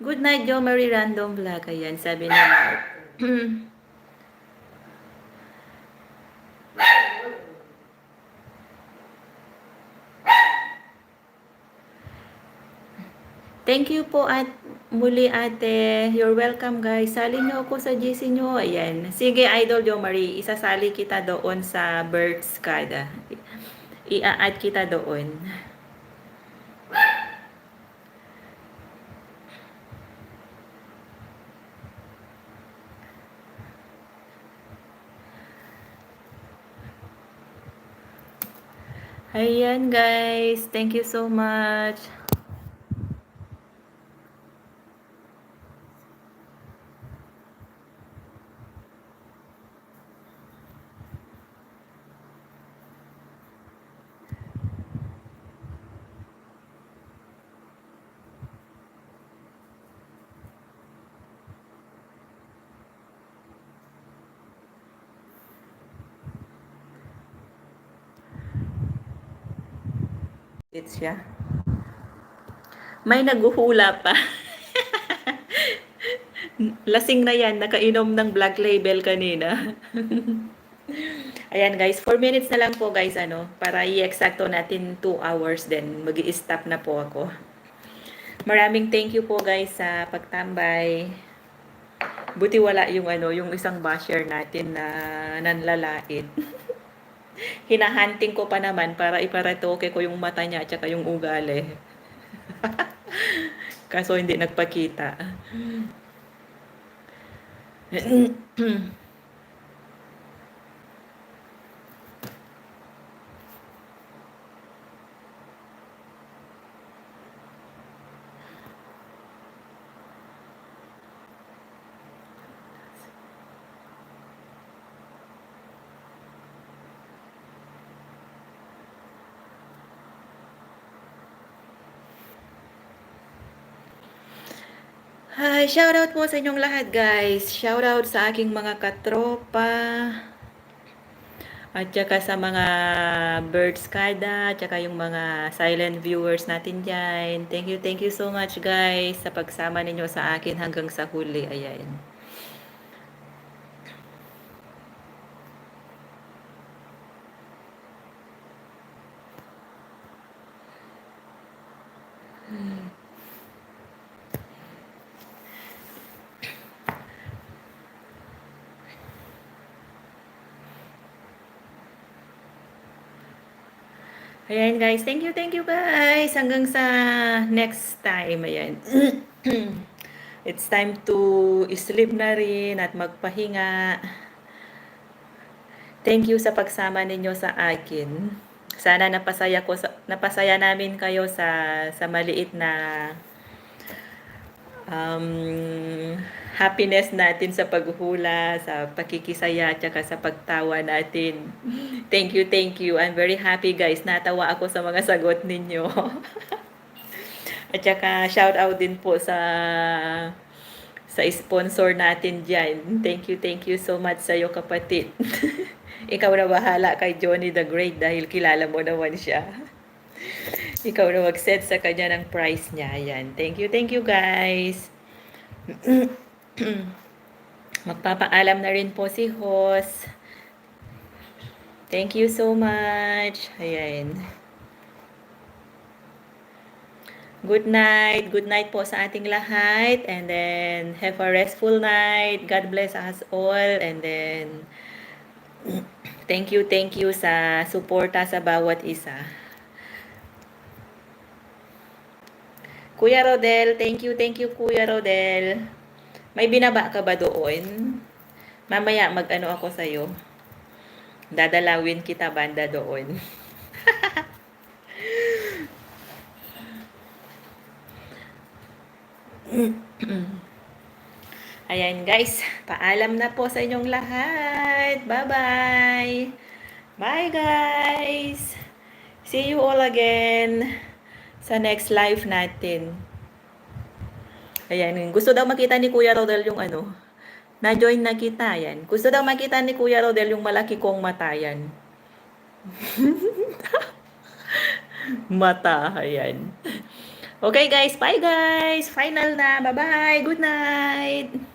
Good night, Jo Marie Random Vlog. Ayan, sabi ni Mark. Thank you po at muli ate. You're welcome guys. Sali nyo ako sa GC nyo. Ayan. Sige, Idol Jo Marie. Isasali kita doon sa Birds Kada. I-add kita doon. Ayan guys. Thank you so much. It's siya. May naguhula pa. Lasing na yan. Nakainom ng Black Label kanina. Ayan guys. 4 minutes na lang po guys. Para i-exacto natin 2 hours din. Mag-i-stop na po ako. Maraming thank you po guys sa pagtambay. Buti wala yung yung isang basher natin na nanlalait. Hinahunting ko pa naman para iparetoke ko yung mata niya at saka yung ugali. Kaso hindi nagpakita. Hi, shoutout po sa inyong lahat guys. Shoutout sa aking mga katropa. At saka sa mga birds kada, at saka yung mga silent viewers natin dyan. Thank you so much guys sa pagsama ninyo sa akin hanggang sa huli. Ayan. Ayan guys, thank you guys. Hanggang sa next time. Ayan. It's time to sleep na rin at magpahinga. Thank you sa pagsama ninyo sa akin. Sana napasaya namin kayo sa maliit na happiness natin sa paghuhula, sa pakikisaya, at sa pagtawa natin. Thank you. I'm very happy guys. Natawa ako sa mga sagot ninyo. At saka shout out din po sa sponsor natin dyan. Thank you so much sa iyo kapatid. Ikaw na bahala kay Johnny the Great dahil kilala mo naman siya. Ikaw na mag-set sa kanya ng price niya. Ayan. Thank you guys. Magpapaalam na rin po si host. Thank you so much. Ayan. Good night po sa ating lahat. And then, have a restful night. God bless us all. And then, thank you sa suporta sa bawat isa. Kuya Rodel, thank you Kuya Rodel. May binaba ka ba doon? Mamaya mag-ano ako sa'yo. Dadalawin kita banda doon. Ayan guys, paalam na po sa inyong lahat. Bye-bye. Bye guys. See you all again sa next live natin. Ayan, gusto daw makita ni Kuya Rodel yung ano. Na-join na kita, yan. Gusto daw makita ni Kuya Rodel yung malaki kong mata, yan. Mata, ayan. Okay guys, bye guys. Final na. Bye-bye. Good night.